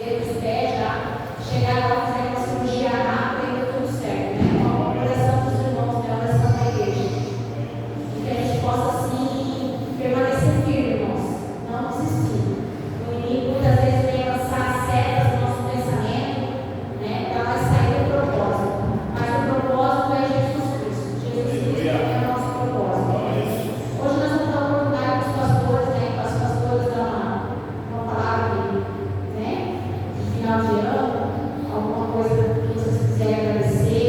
teve os pés já, chegaram lá, fizeram uma cirurgia rápida e deu tudo certo, né? Uma oração dos irmãos, né? Oração da igreja. E que a gente possa, assim, permanecer firme, irmãos, não desistir. O inimigo muitas vezes vem lançar setas no nosso pensamento, né? Para nós sair do propósito. Mas o propósito é Jesus Cristo. Jesus Cristo é o nosso propósito. Hoje nós vamos dar a oportunidade para os pastores, né? Para as pastoras dar uma palavra né? De final de ano, alguma coisa que vocês quiserem agradecer.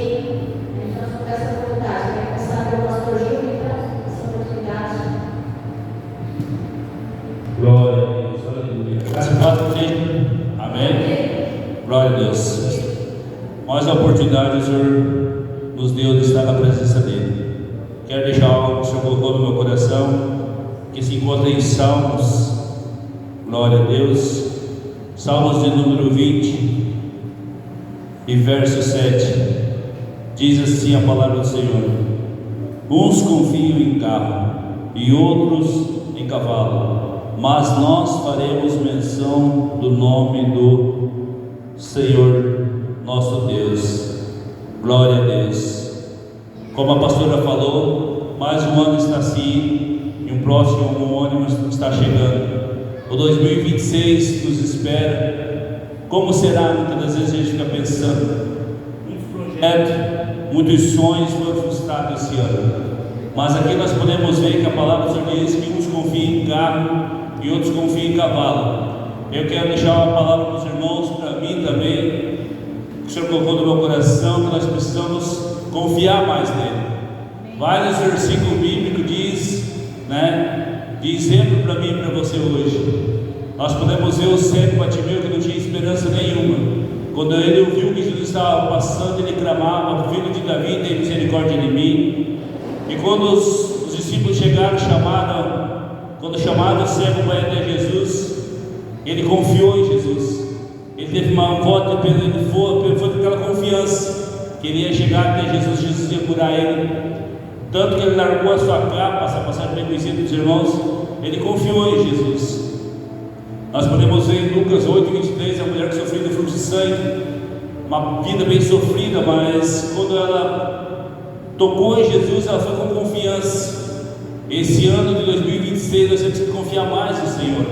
Então, eu peço essa oportunidade. Quero começar pelo pastor Gil, então, essa oportunidade. Glória a Deus, aleluia. Graças a Deus. Amém. Glória a Deus. Mais uma oportunidade o Senhor nos deu de estar na presença dEle. Quero deixar algo que o Senhor colocou no meu coração, que se encontra em Salmos. Glória a Deus. Salmos de número 20 e verso 7. Diz assim a palavra do Senhor: uns confiam em carro e outros em cavalo, mas nós faremos menção do nome do Senhor nosso Deus. Glória a Deus. Como a pastora falou, mais um ano está se indo e um próximo ano está chegando. O 2026 nos espera. Como será? Muitas das vezes a gente fica pensando. Muitos projetos, muitos sonhos foram frustrados esse ano. Mas aqui nós podemos ver que a palavra do Senhor diz que uns confiam em carro e outros confiam em cavalo. Eu quero deixar uma palavra para os irmãos, para mim também, que o Senhor colocou no meu coração, que nós precisamos confiar mais nele. Vários versículos bíblicos diz, né? De exemplo para mim e para você hoje. Nós podemos ver o cego Bartimeu, que não tinha esperança nenhuma. Quando ele ouviu que Jesus estava passando, ele clamava: filho de Davi, tem misericórdia de mim. E quando os discípulos chegaram, quando chamaram o cego para ir até Jesus, ele confiou em Jesus. Ele teve uma voto, ele foi com aquela confiança que ele ia chegar até Jesus, Jesus ia curar ele. Tanto que ele largou a sua capa, essa passagem bem conhecida dos irmãos, ele confiou em Jesus. Nós podemos ver em Lucas 8:23, a mulher que sofreu do fluxo de sangue, uma vida bem sofrida, mas quando ela tocou em Jesus, ela foi com confiança. Esse ano de 2026 nós temos que confiar mais no Senhor,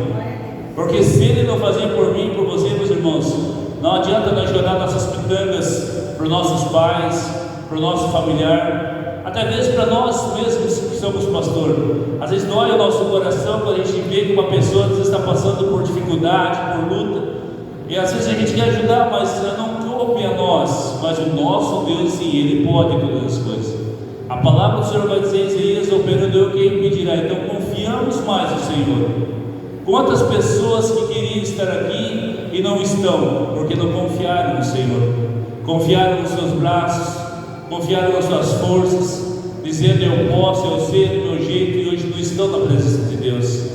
porque se Ele não fazer por mim e por você, meus irmãos, não adianta nós jogar nossas pitangas para os nossos pais, para o nosso familiar, até mesmo para nós mesmos que somos pastor. Às vezes dói o nosso coração quando a gente vê que uma pessoa às vezes está passando por dificuldade, por luta, e às vezes a gente quer ajudar, mas não coube a nós. Mas o nosso Deus, sim, Ele pode todas as coisas. A palavra do Senhor vai dizer: Isaías, operando eu, quem impedirá? Então confiamos mais no Senhor. Quantas pessoas que queriam estar aqui e não estão, porque não confiaram no Senhor, confiaram nos seus braços, confiaram nas suas forças, dizendo: eu posso, eu sei do meu jeito, e hoje não estão na presença de Deus.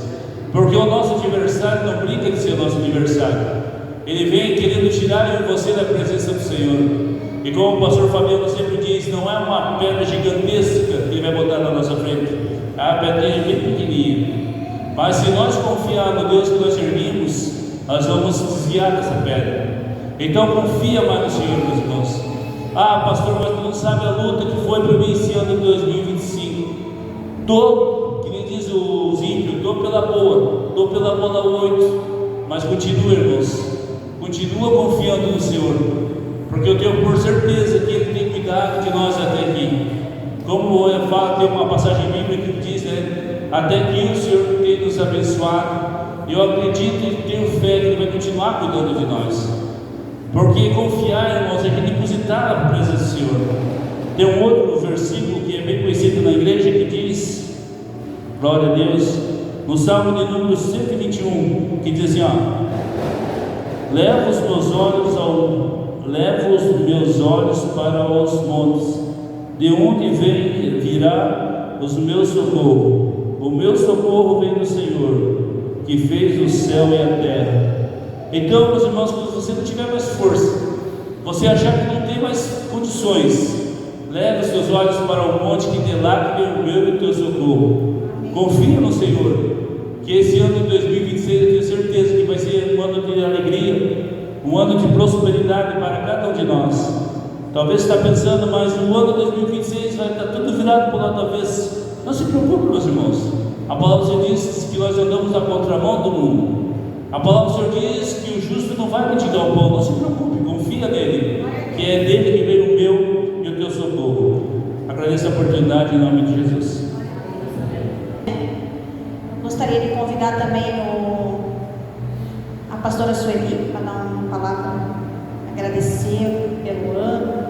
Porque o nosso adversário não brinca de ser nosso adversário. Ele vem querendo tirar você da presença do Senhor. E como o pastor Fabiano sempre diz, não é uma pedra gigantesca que ele vai botar na nossa frente, é uma pedra bem pequenininha. Mas se nós confiarmos no Deus que nós servimos, nós vamos desviar dessa pedra. Então confia mais no Senhor, meus irmãos. Ah, pastor, mas tu não sabe a luta que foi para mim esse ano de 2025. Estou, que nem diz os ímpios, estou pela boa, estou pela bola 8. Mas continua, irmãos, continua confiando no Senhor, porque eu tenho por certeza que Ele tem cuidado de nós até aqui. Como eu falo, tem uma passagem bíblica que diz, né? Até aqui o Senhor tem nos abençoado. Eu acredito e tenho fé que Ele vai continuar cuidando de nós. Porque confiar, irmãos, é depositar na presença do Senhor. Tem um outro versículo que é bem conhecido na igreja que diz, glória a Deus, no Salmo de número 121, que diz assim: levo os meus olhos para os montes, de onde virá o meu socorro. O meu socorro vem do Senhor, que fez o céu e a terra. Então, meus irmãos, quando você não tiver mais força, você achar que não tem mais condições, leve os seus olhos para o monte, que de lá que vem o meu e o teu socorro. Confia no Senhor, que esse ano de 2026 eu tenho certeza que vai ser um ano de alegria, novidade para cada um de nós. Talvez você está pensando, mas no ano 2026 vai estar tudo virado para o lado da vez. Não se preocupe, meus irmãos. A palavra do Senhor diz que nós andamos na contramão do mundo. A palavra do Senhor diz que o justo não vai mendigar o pão. Não se preocupe, confia nele, que é dele que vem o meu e o teu socorro. Agradeço a oportunidade em nome de Jesus. Gostaria de convidar também a pastora Sueli para dar uma palavra, agradecer pelo ano.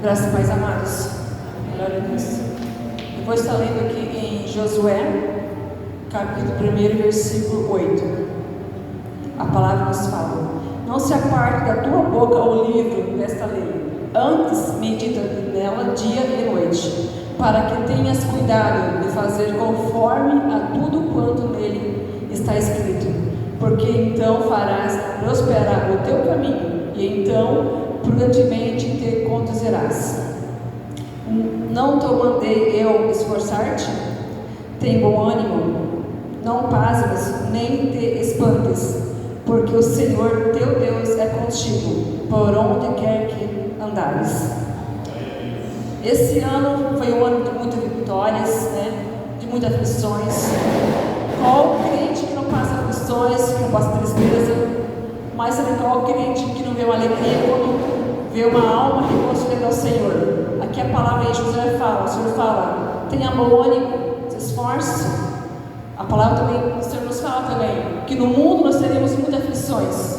Graças a Deus, amados. Glória a Deus. Eu vou estar lendo aqui em Josué, capítulo 1, versículo 8. A palavra nos fala: não se aparte da tua boca o livro desta lei, antes medita nela dia e noite, para que tenhas cuidado de fazer conforme a tudo quanto nele está escrito, porque então farás prosperar o teu caminho, e então prudentemente te conduzirás. Não te mandei eu esforçar-te? Tem bom ânimo, não pasmes nem te espantes, porque o Senhor teu Deus é contigo, por onde quer que andares. Esse ano foi um ano de muitas vitórias, né? De muitas aflições. Qual crente que não passa aflições, que não passa tristeza? Mas sabe qual crente que não vê uma alegria quando vê uma alma reconstruída ao Senhor? Aqui a palavra em Josué fala, o Senhor fala: tenha bom ânimo, se esforce. A palavra também, o Senhor nos fala também, que no mundo nós teremos muitas aflições,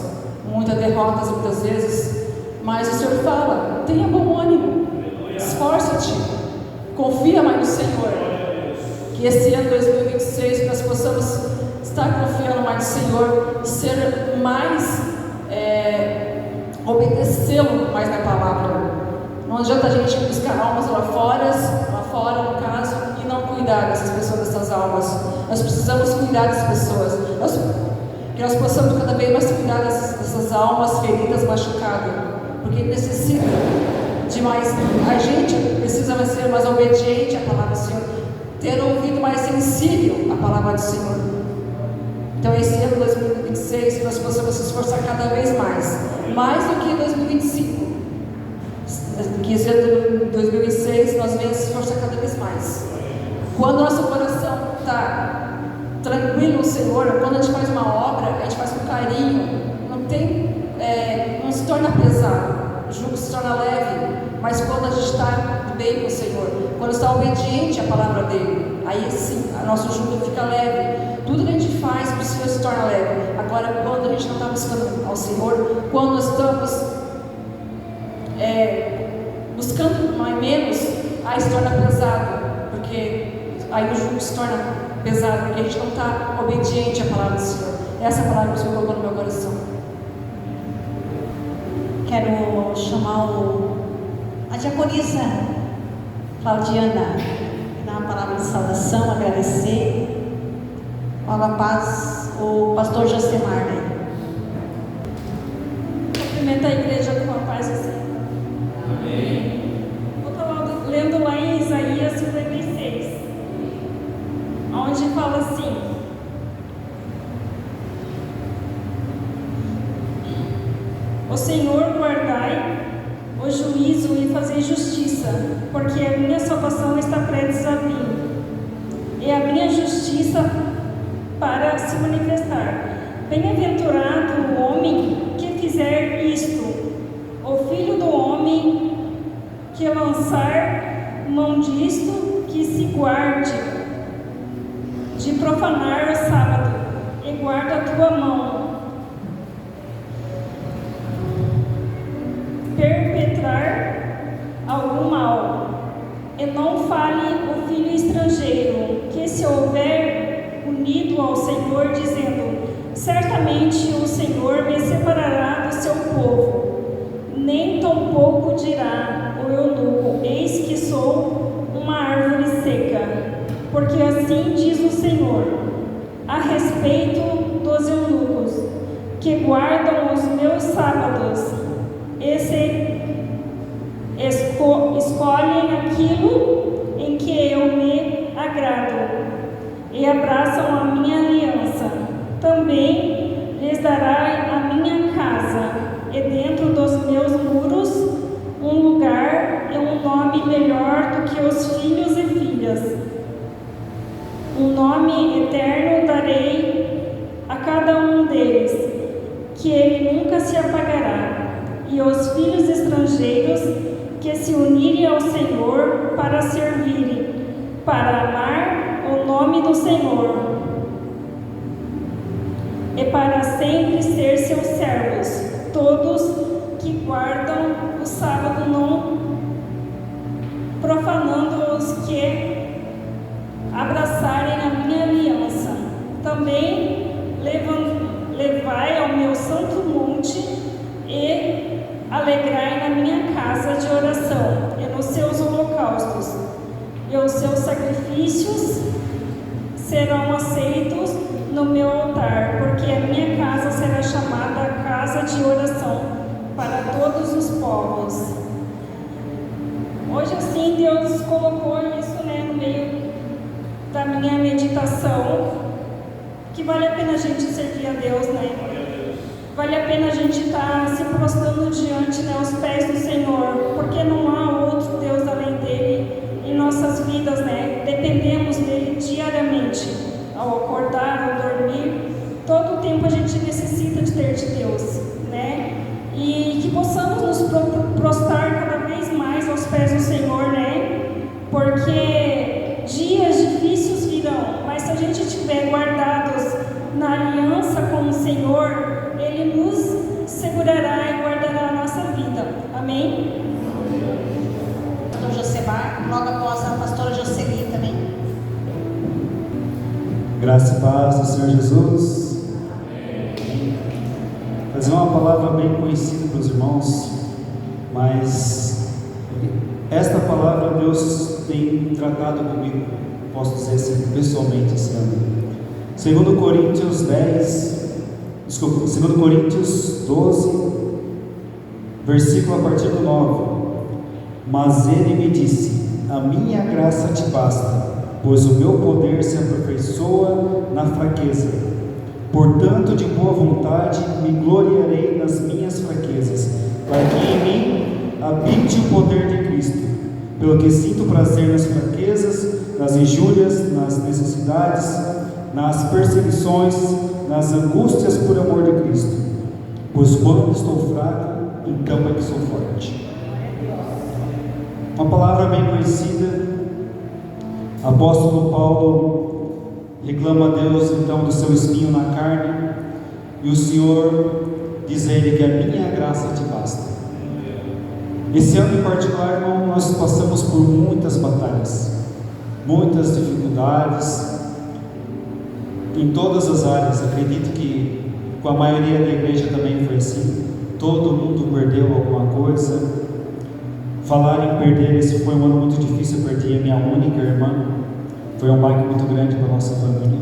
muitas derrotas muitas vezes, mas o Senhor fala: tenha bom ânimo, esforça-te, confia mais no Senhor. Que esse ano 2026 nós possamos estar confiando mais no Senhor, ser mais, obedecê-lo mais na palavra. Não adianta a gente buscar almas lá fora no caso, e não cuidar dessas pessoas, dessas almas. Nós precisamos cuidar dessas pessoas, que nós possamos cada vez mais cuidar dessas almas feridas, machucadas, porque necessita de mais. A gente precisa ser mais obediente à palavra do Senhor, ter um ouvido mais sensível à palavra do Senhor. Então esse ano 2026 nós possamos se esforçar cada vez mais do que 2025. Que esse ano 2006 nós venhamos se esforçar cada vez mais. Quando nosso coração está tranquilo no Senhor, quando a gente faz uma obra, a gente faz com carinho, não se torna pesado, o jugo se torna leve. Mas quando a gente está bem com o Senhor, quando está obediente à palavra dele, aí sim, o nosso jugo fica leve. Tudo que a gente faz para o Senhor se torna leve. Agora, quando a gente não está buscando ao Senhor, quando nós estamos buscando mais menos, aí se torna pesado, porque aí o jugo se torna pesado, porque a gente não está obediente à palavra do Senhor. Essa é a palavra que o Senhor colocou no meu coração. Quero chamar a diaconisa Claudiana, dar uma palavra de saudação, agradecer. Fala a paz, o pastor Josemar, né? Cumprimento a igreja com a paz do Senhor. Amém. Eu estou lendo lá em Isaías 56, onde fala assim: o Senhor guardai o juízo e fazei justiça, porque a minha salvação está prestes a vir, e a minha justiça para se manifestar. Bem-aventurado o homem que fizer isto, o filho do homem que lançar mão disto, que se guarde de profanar o sábado, e guarda a tua mão, perpetrar algum mal, e não fale o filho estrangeiro, que se houver unido ao Senhor, dizendo: certamente o Senhor me separará do seu povo, nem tampouco dirá o eunuco: eis que sou uma árvore seca, porque assim diz o Senhor a respeito dos eunucos que guardam os meus sábados e se escolhem aquilo em que eu me agrado e abraçam a minha aliança. Também dará a minha casa e dentro dos meus muros um lugar e um nome melhor do que os filhos e filhas. Um nome eterno darei a cada um deles, que ele nunca se apagará, e os filhos estrangeiros que se unirem ao Senhor para servirem, para amar o nome do Senhor, e para sempre ser seus servos, todos que guardam o sábado, não profanando os que abraçarem a minha aliança. Também levai ao meu santo monte e alegrai na minha casa de oração e nos seus holocaustos, e os seus sacrifícios serão aceitos no meu altar, porque a minha casa será chamada casa de oração para todos os povos. Hoje, assim, Deus colocou isso, no meio da minha meditação, que vale a pena a gente servir a Deus, Vale a pena a gente estar se prostrando diante, aos pés do Senhor, porque não há outro Deus além dele em nossas vidas, Dependemos dele diariamente, ao acordar, ao dormir, todo o tempo a gente necessita de ter de Deus, E que possamos nos prostrar cada vez mais aos pés do Senhor, Porque dias difíceis virão, mas se a gente estiver guardados na aliança com o Senhor, Ele nos segurará e guardará a nossa vida. Amém? Pastor Josemar, logo após a pastora Jocely também. Graça e paz do Senhor Jesus. Fazer uma palavra bem conhecida para os irmãos, mas esta palavra Deus tem tratado comigo, posso dizer assim, pessoalmente esse ano. 2 Coríntios 12, versículo a partir do 9. Mas ele me disse: a minha graça te basta, pois o meu poder se aperfeiçoa na fraqueza. Portanto, de boa vontade me gloriarei nas minhas fraquezas, para que em mim habite o poder de Cristo. Pelo que sinto prazer nas fraquezas, nas injúrias, nas necessidades, nas perseguições, nas angústias por amor de Cristo. Pois quando estou fraco, então é que sou forte. Uma palavra bem conhecida. Apóstolo Paulo reclama a Deus então do seu espinho na carne, e o Senhor diz a ele que a minha graça te basta. Esse ano em particular, irmão, nós passamos por muitas batalhas, muitas dificuldades em todas as áreas. Acredito que com a maioria da igreja também foi assim. Todo mundo perdeu alguma coisa. Falar em perder, esse foi um ano muito difícil. Eu perdi a minha única irmã. Foi um baque muito grande para a nossa família.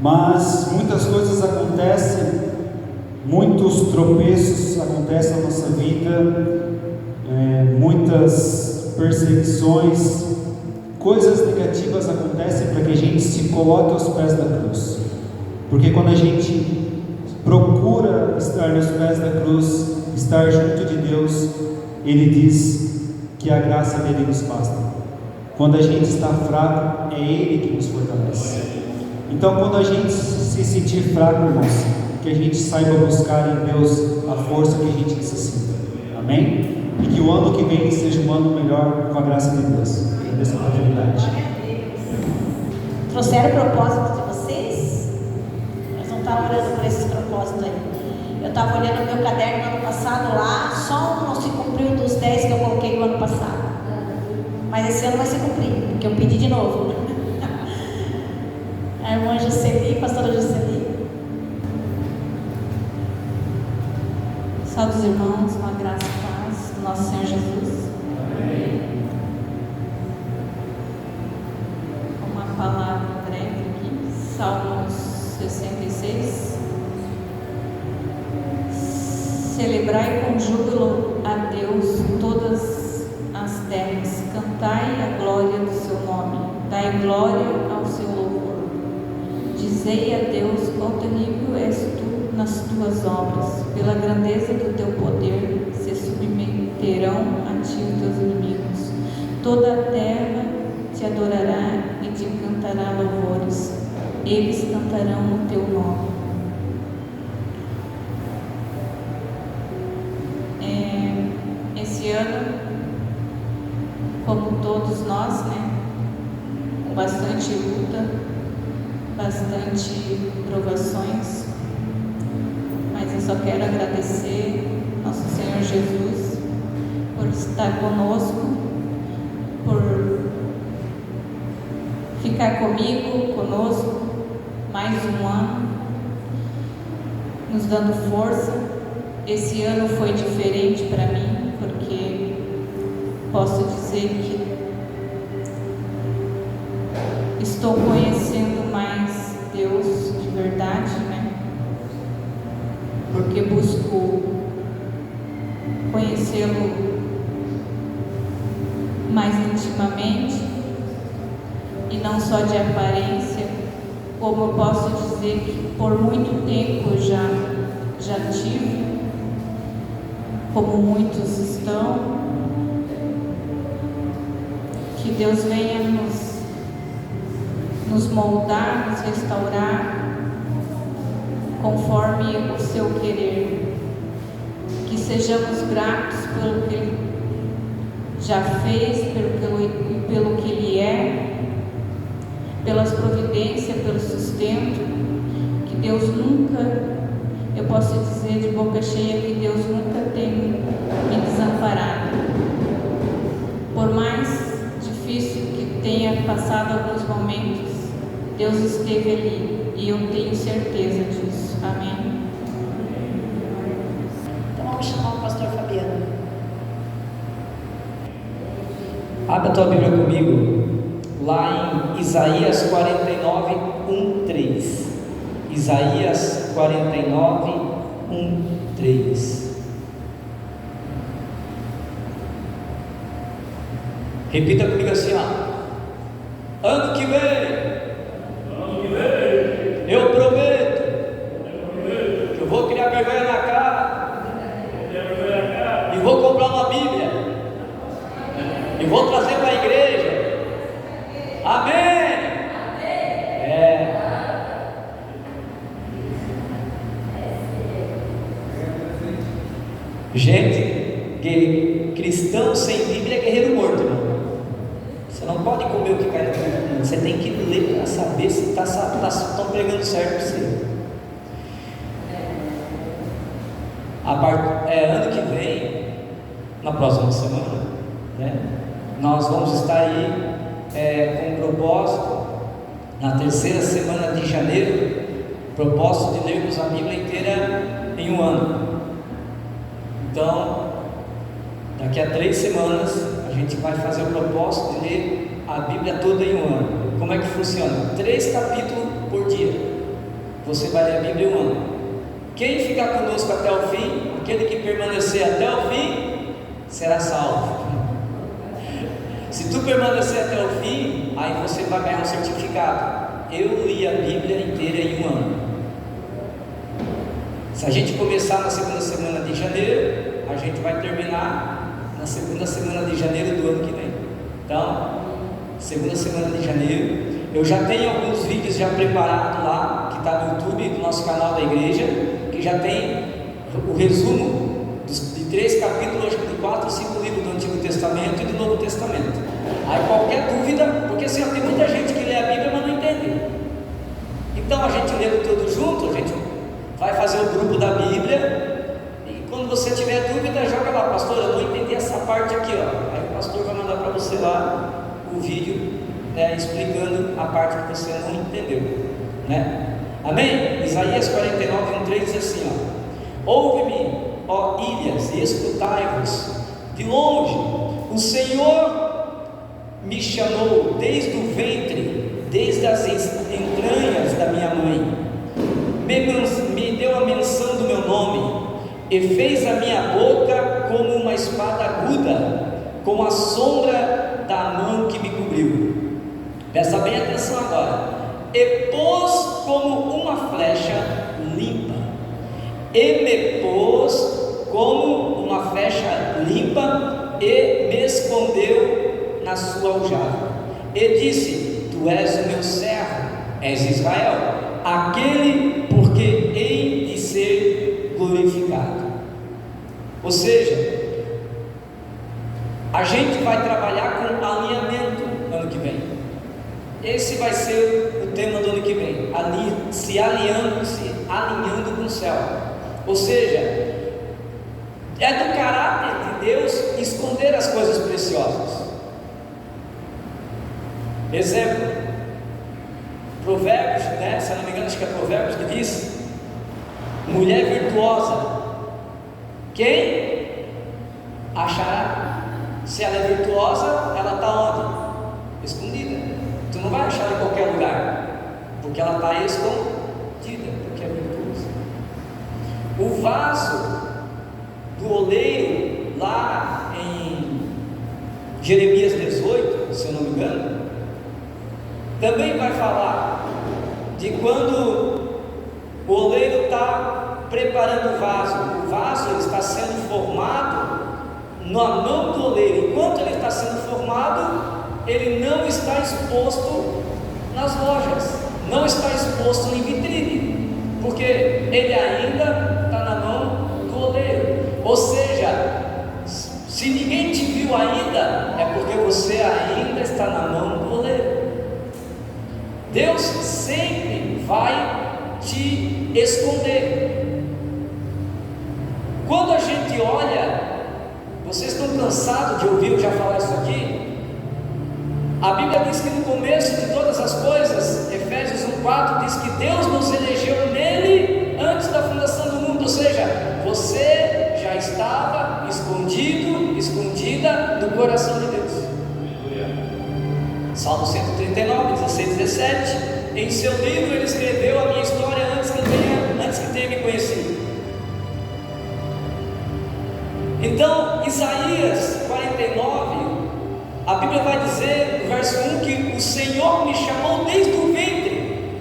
Mas muitas coisas acontecem, muitos tropeços acontecem na nossa vida, muitas perseguições, coisas negativas acontecem para que a gente se coloque aos pés da cruz. Porque quando a gente procura estar nos pés da cruz, estar junto de Deus, Ele diz que a graça dele nos basta. Quando a gente está fraco, é Ele que nos fortalece. Então, quando a gente se sentir fraco, irmãos, que a gente saiba buscar em Deus a força que a gente necessita. Amém? E que o ano que vem seja um ano melhor com a graça de Deus. Dessa oportunidade. Trouxeram o propósito de vocês? Nós não estávamos orando por esses propósitos aí. Eu estava olhando o meu caderno no ano passado lá, só um não se cumpriu dos 10 que eu coloquei no ano passado. Mas esse ano vai se cumprir, porque eu pedi de novo. A irmã Jocely, pastora Jocely. Salve os irmãos, uma graça e paz do nosso Senhor Jesus. Amém. Uma palavra breve aqui, Salmos 66. Celebrai com júbilo a Deus todas as terras, cantai a glória do seu nome, dai glória ao seu louvor. Dizei a Deus, quão terrível és tu nas tuas obras, pela grandeza do teu poder se submeterão a ti os teus inimigos. Toda a terra te adorará e te cantará louvores, eles cantarão o teu nome. Esse ano, como todos nós, com bastante luta, bastante provações, mas eu só quero agradecer nosso Senhor Jesus por estar conosco, por ficar conosco mais um ano, nos dando força. Esse ano foi diferente para mim, porque posso dizer que estou conhecendo mais Deus de verdade, porque busco conhecê-lo mais intimamente e não só de aparência, como eu posso dizer que por muito tempo eu já tive, como muitos estão. Que Deus venha nos moldar, nos restaurar conforme o seu querer, que sejamos gratos pelo que Ele já fez, pelo que Ele é, pelas providências, pelo sustento, que Deus nunca, eu posso dizer de boca cheia, que Deus nunca tem me desamparado. Por mais difícil que tenha passado alguns momentos, Deus esteve ali e eu tenho certeza disso. Amém? Então vamos chamar o pastor Fabiano. Abra a tua Bíblia comigo, lá em Isaías 49, 1:3. Isaías 49, 1:3. Repita comigo assim, ano que vem, eu prometo que eu vou criar vergonha na cara e vou comprar uma Bíblia e vou trazer para a igreja. Amém? Gente, cristão sem Bíblia é guerreiro morto, irmão. Você não pode comer o que cai no mundo. Você tem que ler para saber se estão pregando certo para você. Ano que vem, na próxima semana, nós vamos estar aí com um propósito, na terceira semana de janeiro, propósito de lermos a Bíblia inteira em um ano. Então, daqui a 3 semanas, a gente vai fazer o propósito de ler a Bíblia toda em um ano. Como é que funciona? 3 capítulos por dia. Você vai ler a Bíblia em um ano. Quem ficar conosco até o fim, aquele que permanecer até o fim, será salvo. Se tu permanecer até o fim, aí você vai ganhar um certificado. Eu li a Bíblia inteira em um ano. Se a gente começar na segunda semana de janeiro, a gente vai terminar na segunda semana de janeiro do ano que vem. Então, segunda semana de janeiro, eu já tenho alguns vídeos já preparados lá, que está no YouTube do nosso canal da igreja, que já tem o resumo de 3 capítulos, acho que de 4 ou 5 livros do Antigo Testamento e do Novo Testamento. Aí qualquer dúvida, porque assim, tem muita gente que lê a Bíblia, mas não entende. Então a gente lê tudo junto, a gente vai fazer o grupo da Bíblia, e quando você tiver dúvida, joga lá, pastor, eu não entendi essa parte aqui, aí o pastor vai mandar para você lá o vídeo, explicando a parte que você não entendeu, Amém? Isaías 49, 1:3 diz assim, ouve-me, ó ilhas, e escutai-vos de longe, o Senhor me chamou desde o ventre, desde as entranhas da minha mãe, me deu a menção do meu nome, e fez a minha boca como uma espada aguda, com a sombra da mão que me cobriu. Presta bem atenção agora. e pôs como uma flecha limpa. E me pôs como uma flecha limpa e me escondeu na sua aljava. E disse: Tu és o meu servo, és Israel, aquele por que hei de ser glorificado. Ou seja, a gente vai trabalhar com alinhamento ano que vem. Esse vai ser o tema do ano que vem, se alinhando com o céu. Ou seja, é do caráter de Deus esconder as coisas preciosas. Exemplo, Provérbios, né? Se eu não me engano, acho que é Provérbios que diz: mulher virtuosa, quem achará? Se ela é virtuosa, ela está onde? Escondida. Tu não vai achar em qualquer lugar, porque ela está escondida, porque é virtuosa. O vaso do oleiro, lá em Jeremias 18, se eu não me engano, também vai falar de quando o oleiro está preparando o vaso ele está sendo formado na mão do oleiro. Enquanto ele está sendo formado, ele não está exposto nas lojas, não está exposto em vitrine, porque ele ainda está na mão do oleiro. Ou seja, se ninguém te viu ainda, é porque você ainda está na mão do oleiro. Deus sempre vai te esconder. Quando a gente olha, vocês estão cansados de ouvir eu já falar isso aqui? A Bíblia diz que no começo de todas as coisas, Efésios 1,4 diz que Deus nos elegeu nele antes da fundação do mundo. Ou seja, você já estava escondida no coração de Deus. Salmo 139, 16, 17. Em seu livro ele escreveu a minha história antes que tenha me conhecido. Então, Isaías 49, a Bíblia vai dizer no verso 1 que o Senhor me chamou desde o ventre,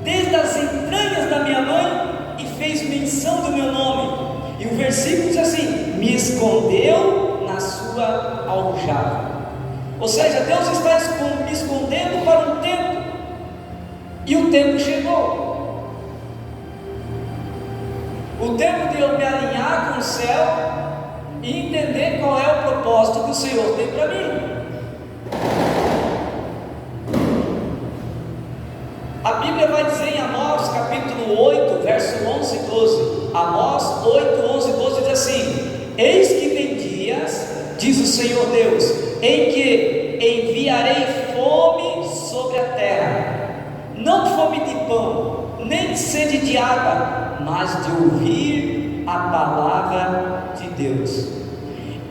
desde as entranhas da minha mãe, e fez menção do meu nome. E o versículo diz assim: me escondeu na sua aljava. Ou seja, Deus está me escondendo para um tempo, e o tempo chegou. O tempo de eu me alinhar com o céu e entender qual é o propósito que o Senhor tem para mim. A Bíblia vai dizer em Amós capítulo 8, verso 11 e 12. Amós 8, 11 e 12 diz assim: eis que vem dias, diz o Senhor Deus, em que enviarei fome sobre a terra, não fome de pão, nem de sede de água, mas de ouvir a palavra de Deus.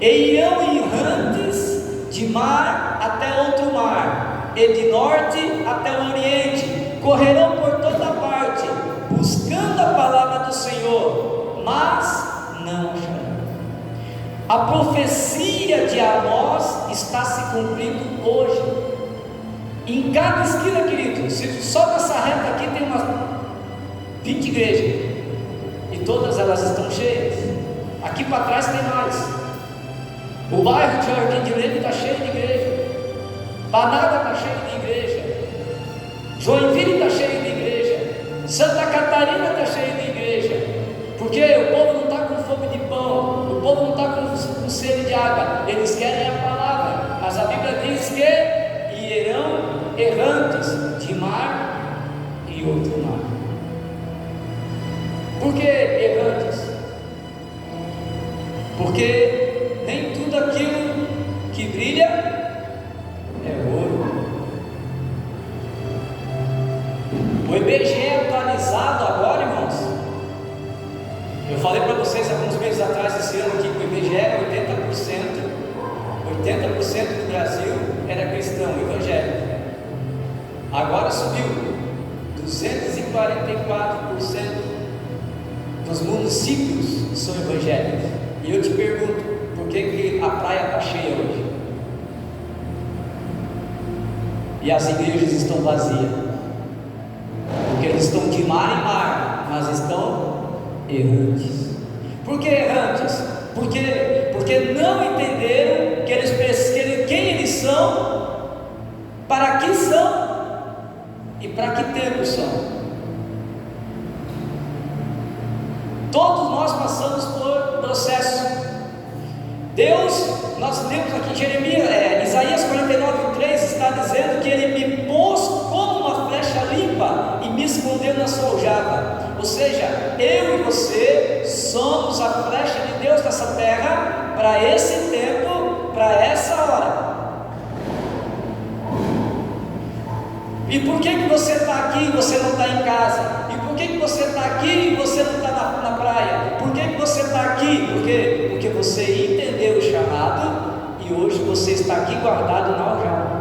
E irão errantes de mar até outro mar, e de norte até o oriente, correrão por toda parte, buscando a palavra do Senhor, mas não acharão. A profecia de Amós está se cumprindo hoje. Em cada esquina, querido, só nessa reta aqui tem umas 20 igrejas, e todas elas estão cheias. Aqui para trás tem mais. O bairro de Jardim de Leme está cheio de igreja. Banada está cheio de igreja. Joinville está cheio de igreja. Santa Catarina está cheio de igreja. Porque o povo não está com fome de pão, o povo não está com sede de água, eles querem a palavra. Mas a Bíblia diz que irão errantes de mar e outro mar. Por que errantes? Porque nem tudo aquilo que brilha é ouro. O IBGE atualizado agora, irmãos, eu falei para vocês alguns meses atrás, esse ano aqui, que o IBGE 80% do Brasil era cristão, evangélico. Agora subiu 244% dos municípios são evangélicos. E eu te pergunto, por que a praia está cheia hoje? E as igrejas estão vazias? Porque eles estão de mar em mar, mas estão errantes. Por que errantes? Porque não entenderam quem eles são, para que são e para que tempo são. Todos nós passamos por processo. Deus, nós lemos aqui em Isaías 49:3 está dizendo que Ele me pôs como uma flecha limpa e me escondeu na sua aljava. Ou seja, eu e você somos a flecha de Deus nessa terra, para esse tempo, para essa hora. E por que você está aqui e você não está em casa? E por que você está aqui e você não está na praia? Por que você está aqui? Porque você entendeu o chamado e hoje você está aqui guardado na aljava.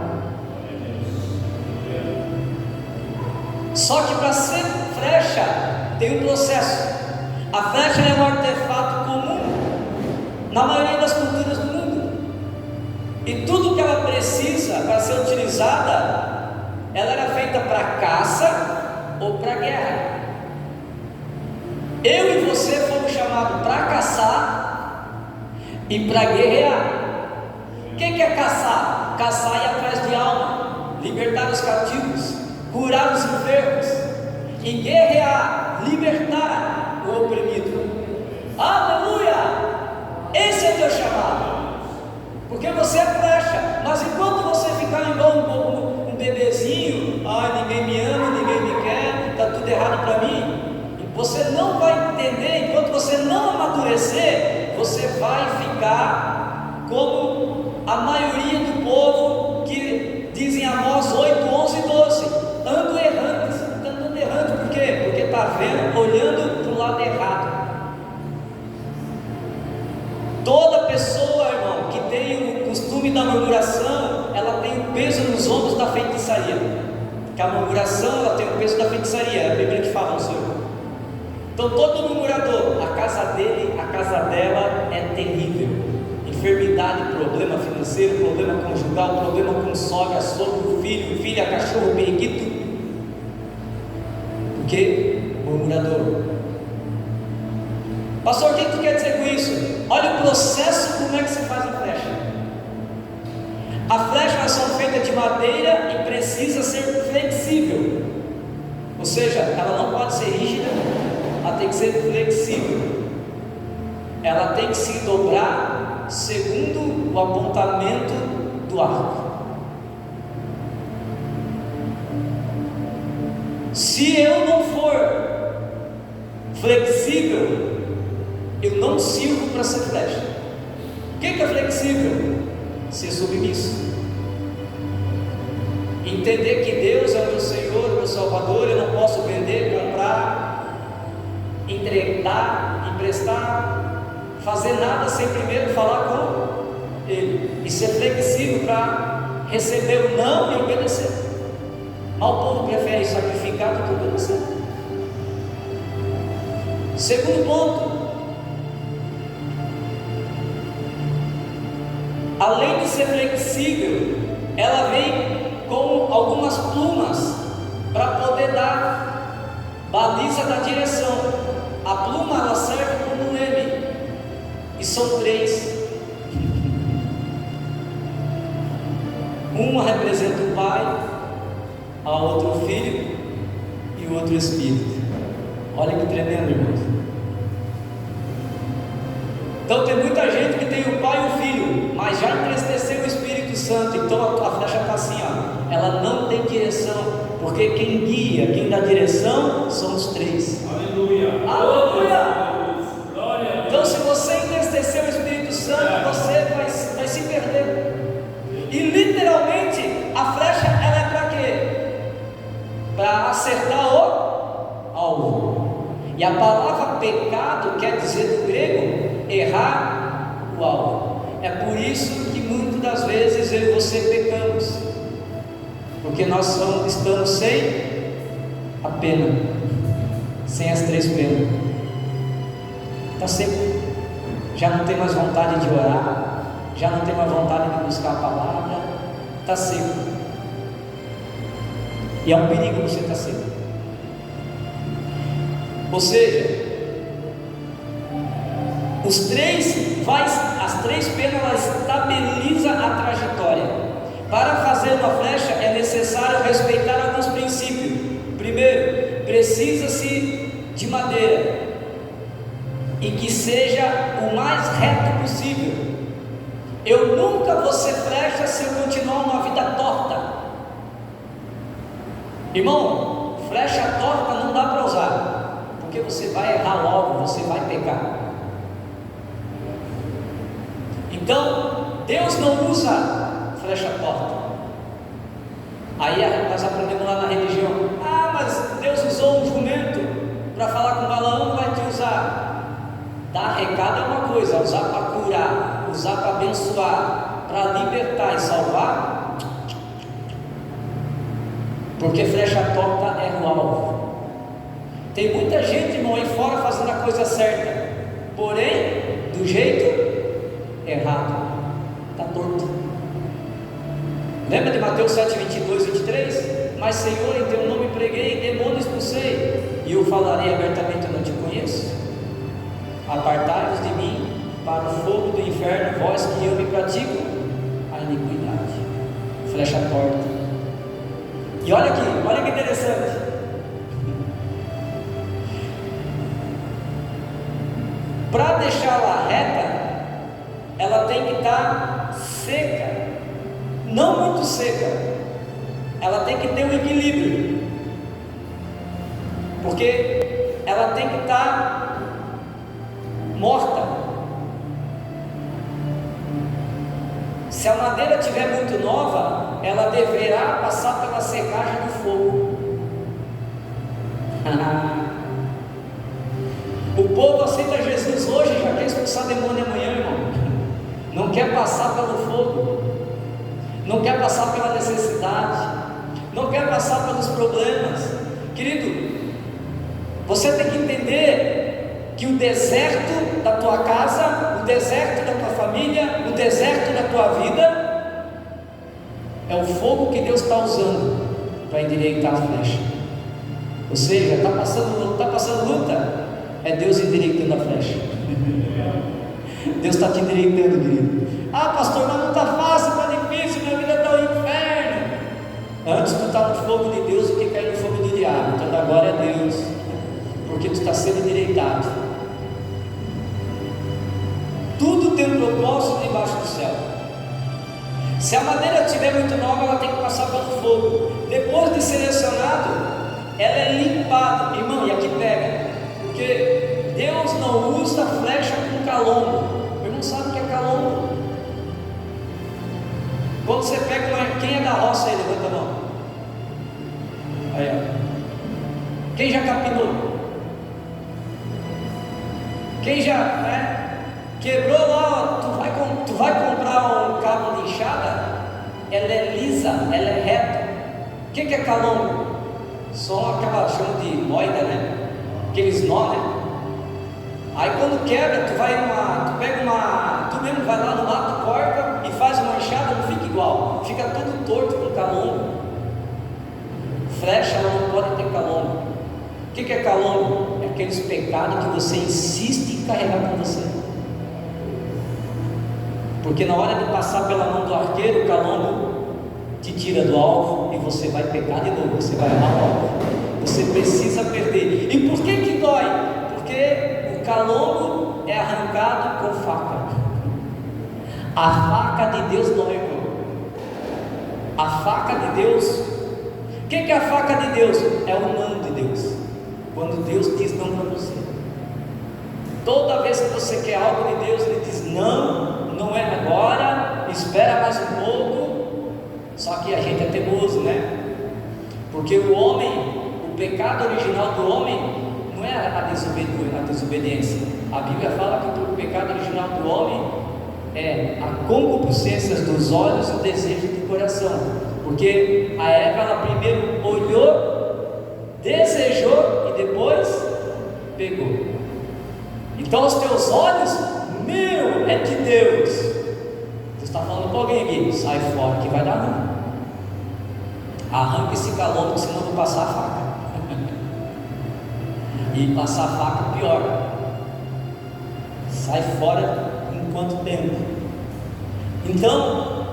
Só que para ser flecha tem um processo. A flecha é um artefato comum na maioria das culturas do mundo. E tudo que ela precisa para ser utilizada, ela era feita para caça ou para guerra. Eu e você fomos chamados para caçar e para guerrear. O que é caçar? Caçar e ir atrás de alma, libertar os cativos, curar os enfermos, e guerrear, libertar o oprimido. Aleluia! Esse é o teu chamado. Porque você é flecha, mas enquanto você ficar igual um bebezinho, ninguém me ama, ninguém me quer, está tudo errado para mim, você não vai entender. Enquanto você não amadurecer, você vai ficar como a maioria do povo que dizem Amós 8, 11 e 12, ando errante. Por quê? Porque está vendo, olhando para o lado errado. Toda pessoa, irmão, que tem o costume da murmuração, ela tem o peso nos ombros da feitiçaria. Que a murmuração, ela tem o peso da feitiçaria, é a Bíblia que fala, não sei. Então todo murmurador, a casa dele, a casa dela é terrível. Enfermidade, problema financeiro, problema conjugal, problema com sogra, sogro, filho, filha, cachorro, periquito. Por quê? Murmurador. Pastor, o que tu quer dizer com isso? Olha o processo, como é que se faz a flecha. A flecha é são feita de madeira e precisa ser flexível. Ou seja, ela não pode ser rígida, ela tem que ser flexível. Ela tem que se dobrar segundo o apontamento do arco. Se eu não for flexível, eu não sirvo para ser flecha. O que é flexível? Ser submisso. Entender que Deus é o meu Senhor, o meu Salvador. Eu não posso vender, comprar, entregar, emprestar, fazer nada sem primeiro falar com Ele. E ser flexível para receber o não e obedecer. Mas o povo prefere sacrificar do que obedecer. Segundo ponto, além de ser flexível, ela vem com algumas plumas para poder dar baliza da direção. A pluma ela serve como um leme, e são 3. Uma representa o Pai, a outra o Filho e o outro o Espírito. Olha que tremendo, irmãos. Então tem muita gente que tem o Pai e o Filho, mas já entristeceu o Espírito Santo. Então a flecha está assim, ó. Ela não tem direção, porque quem guia, quem dá direção são os 3. Aleluia! Aleluia! Glória! Então se você entristecer o Espírito Santo, você vai se perder. E literalmente a flecha ela é para quê? Para acertar o alvo. E a palavra pecado quer dizer do grego errar o alvo. É por isso que muitas das vezes eu e você pecamos, porque nós estamos sem a pena, sem as 3 penas. Está seco, já não tem mais vontade de orar, já não tem mais vontade de buscar a palavra, está seco. E é um perigo você estar seco. Ou seja, as três penas ela estabiliza a trajetória. Para fazer uma flecha é necessário respeitar alguns princípios. Primeiro, precisa-se de madeira e que seja o mais reto possível. Eu nunca vou ser flecha se eu continuar uma vida torta. Irmão, flecha torta não dá para usar, porque você vai errar logo, você vai pecar. Então, Deus não usa flecha torta. Aí nós aprendemos lá na religião: ah, mas Deus usou um jumento para falar com Balaão, não vai te usar. Dar recado é uma coisa, usar para curar, usar para abençoar, para libertar e salvar. Porque flecha torta é o alvo. Tem muita gente, irmão, aí fora fazendo a coisa certa, porém do jeito errado, está torto. Lembra de Mateus 7, 22, 23? Mas Senhor, em teu nome preguei, demônio expulsei, e eu falarei abertamente: eu não te conheço. Apartai-vos de mim para o fogo do inferno, vós que eu me pratico a iniquidade. Flecha torta. E olha aqui, olha que interessante. Para deixá-la reta, ela tem que estar seca, não muito seca, ela tem que ter um equilíbrio, porque ela tem que estar morta. Se a madeira estiver muito nova, ela deverá passar pela secagem do fogo. O povo aceita Jesus hoje e já quer expulsar demônio amanhã, irmão. Não quer passar pelo fogo, não quer passar pela necessidade, não quer passar pelos problemas. Querido, você tem que entender que o deserto da tua casa, o deserto da tua família, o deserto da tua vida é o fogo que Deus está usando para endireitar a flecha. Ou seja, está passando luta, é Deus endireitando a flecha. Deus está te endireitando, querido. Ah, pastor, mas não está fácil, está difícil, minha vida está um inferno. Antes tu está no fogo de Deus do que cair no fogo do diabo. Então da glória a Deus, porque tu está sendo endireitado. Tudo tem um propósito debaixo do céu. Se a madeira estiver muito nova, ela tem que passar pelo fogo. Depois de selecionado, ela é limpada. Irmão, e aqui pega, porque Deus não usa flecha com calombo. O irmão sabe o que é calombo? Quando você pega uma... Quem é da roça aí? Levanta a mão. Aí, ó. Quem já capinou? Quem já quebrou lá? Tu vai comprar um cabo de enxada? Ela é lisa, ela é reta. O que é calombo? Só aquela, chama de moida, né? Aqueles nó, né? Aí quando quebra, tu mesmo vai lá no mato, corta e faz uma enxada, não fica igual, fica tudo torto com calombo. Flecha ela não pode ter calombo. O que é calombo? É aqueles pecados que você insiste em carregar com você. Porque na hora de passar pela mão do arqueiro, o calombo te tira do alvo e você vai pecar de novo, você vai errar o alvo. Você precisa perder. E por que dói? Porque o calombo é arrancado com faca. A faca de Deus dói, irmão. A faca de Deus. O que é a faca de Deus? É o não de Deus. Quando Deus diz não para você. Toda vez que você quer algo de Deus, Ele diz não, não é agora, espera mais um pouco. Só que a gente é teimoso, né? Porque o homem, o pecado original do homem não é a desobediência. A Bíblia fala que o pecado original do homem é a concupiscência dos olhos e o desejo do coração. Porque a Eva, ela primeiro olhou, desejou e depois pegou. Então os teus olhos, é de Deus. Você está falando com alguém aqui, sai fora que vai dar não. Arranca esse calombo, senão eu vou passar a faca. E passar a faca, pior. Sai fora em quanto tempo? Então,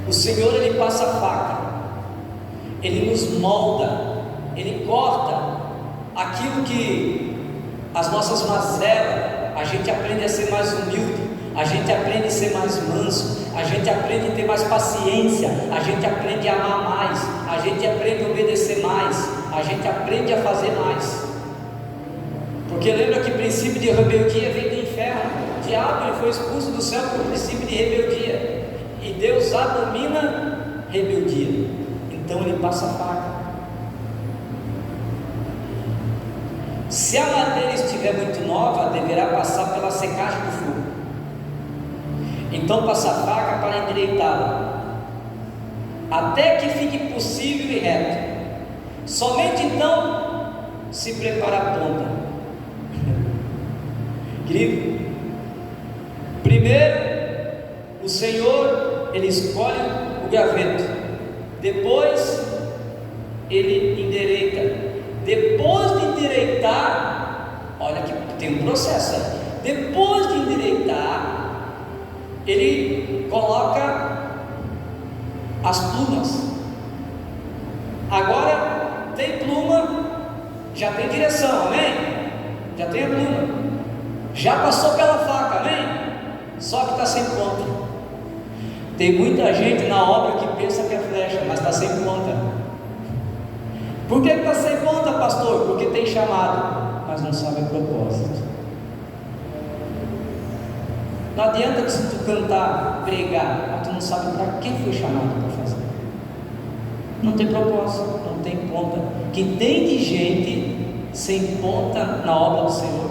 o Senhor, Ele passa a faca, Ele nos molda, Ele corta aquilo que as nossas mazelas. A gente aprende a ser mais humilde, a gente aprende a ser mais manso, a gente aprende a ter mais paciência, a gente aprende a amar mais, a gente aprende a obedecer mais, a gente aprende a fazer mais. Porque lembra que o princípio de rebeldia vem do inferno. O diabo, ele foi expulso do céu por princípio de rebeldia, e Deus abomina rebeldia. Então Ele passa a faca. Se a madeira estiver muito nova, deverá passar pela secagem do fogo. Então passa a faca para endireitá-la, até que fique possível e reto. Somente então se prepara a ponta. Querido, primeiro o Senhor, Ele escolhe o graveto, depois Ele endireita. Depois de endireitar, olha que tem um processo. Depois de endireitar, Ele coloca as plumas. Agora tem pluma, já tem direção, amém? Já tem a pluma, já passou pela faca, amém? Só que está sem ponta. Tem muita gente na obra que pensa que é flecha, mas está sem ponta. Por que está sem ponta, pastor? Porque tem chamado, mas não sabe o propósito. Não adianta que se tu cantar, pregar, mas tu não sabe para que foi chamado para fazer. Não tem propósito, não tem ponta. Que tem de gente sem ponta na obra do Senhor.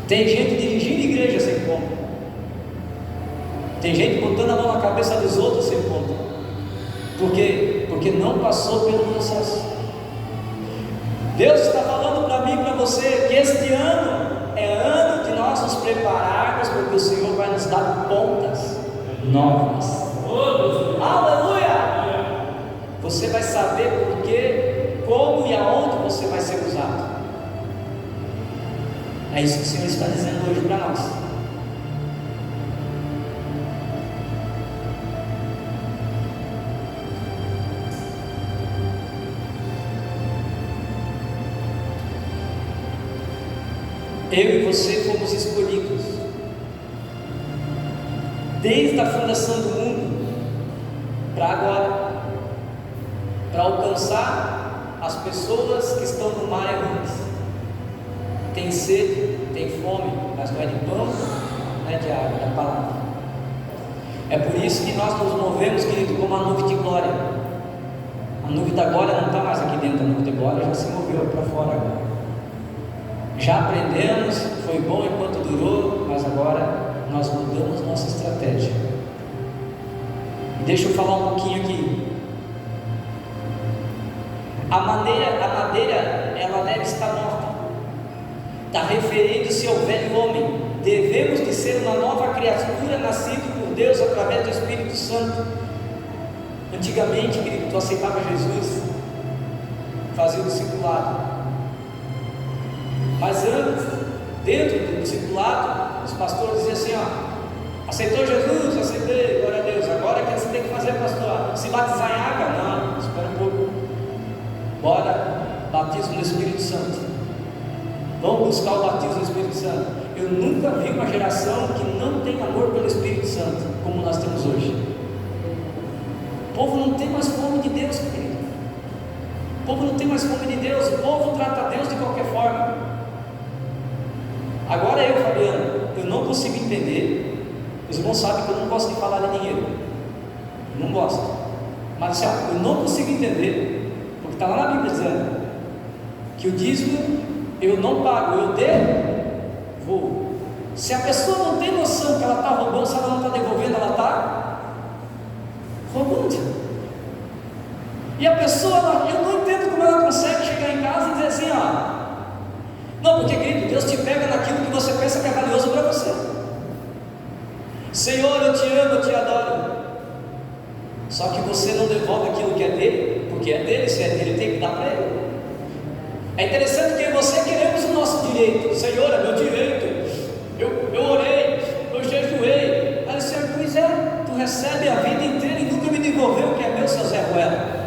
Tem gente dirigindo igreja sem ponta. Tem gente botando a mão na cabeça dos outros sem ponta. Por quê? Porque não passou pelo processo. Deus está falando para mim e para você que este ano é ano de nós nos prepararmos, porque o Senhor vai nos dar pontas novas. Aleluia! Você vai saber por quê, como e aonde você vai ser usado. É isso que o Senhor está dizendo hoje para nós. Eu e você fomos escolhidos desde a fundação do mundo para agora, para alcançar as pessoas que estão no mar errantes. Tem sede, tem fome, mas não é de pão, não é de água, é da palavra. É por isso que nós nos movemos, querido, como a nuvem de glória. A nuvem da glória não está mais aqui dentro, a nuvem de glória já se moveu para fora agora. Já aprendemos, foi bom enquanto durou, mas agora nós mudamos nossa estratégia. E deixa eu falar um pouquinho aqui. A madeira, ela deve estar morta. Está referindo-se ao velho homem. Devemos de ser uma nova criatura nascida por Deus através do Espírito Santo. Antigamente, querido, tu aceitava Jesus, fazia o discipulado. Mas antes, dentro do discipulado, os pastores diziam assim: ó, aceitou Jesus? Aceitei, glória a Deus. Agora o que você tem que fazer, pastor? Se batizar em água? Não, espera um pouco. Bora, batismo no Espírito Santo. Vamos buscar o batismo no Espírito Santo. Eu nunca vi uma geração que não tem amor pelo Espírito Santo, como nós temos hoje. O povo não tem mais fome de Deus, querido. O povo não tem mais fome de Deus. O povo trata Deus de qualquer forma. Agora eu, Fabiano, eu não consigo entender. Os irmãos sabem que eu não gosto de falar de dinheiro. Eu não gosto. Mas assim, eu não consigo entender, porque está lá na Bíblia dizendo que o dízimo eu não pago, eu devolvo. Se a pessoa não tem noção que ela está roubando, se ela não está devolvendo, ela está roubando. E a pessoa, eu não entendo como ela consegue chegar em casa e dizer assim: ó, não, porque, querido, Deus te pega naquilo que você pensa que é valioso para você. Senhor, eu te amo, eu te adoro. Só que você não devolve aquilo que é dele, porque é dele, se é dele, tem que dar para ele. É interessante que você queremos o nosso direito. Senhor, é meu direito. Eu orei, eu jejuei. Aí o Senhor, pois é, tu recebe a vida inteira e nunca me devolveu o que é meu, seu Zé Ruela.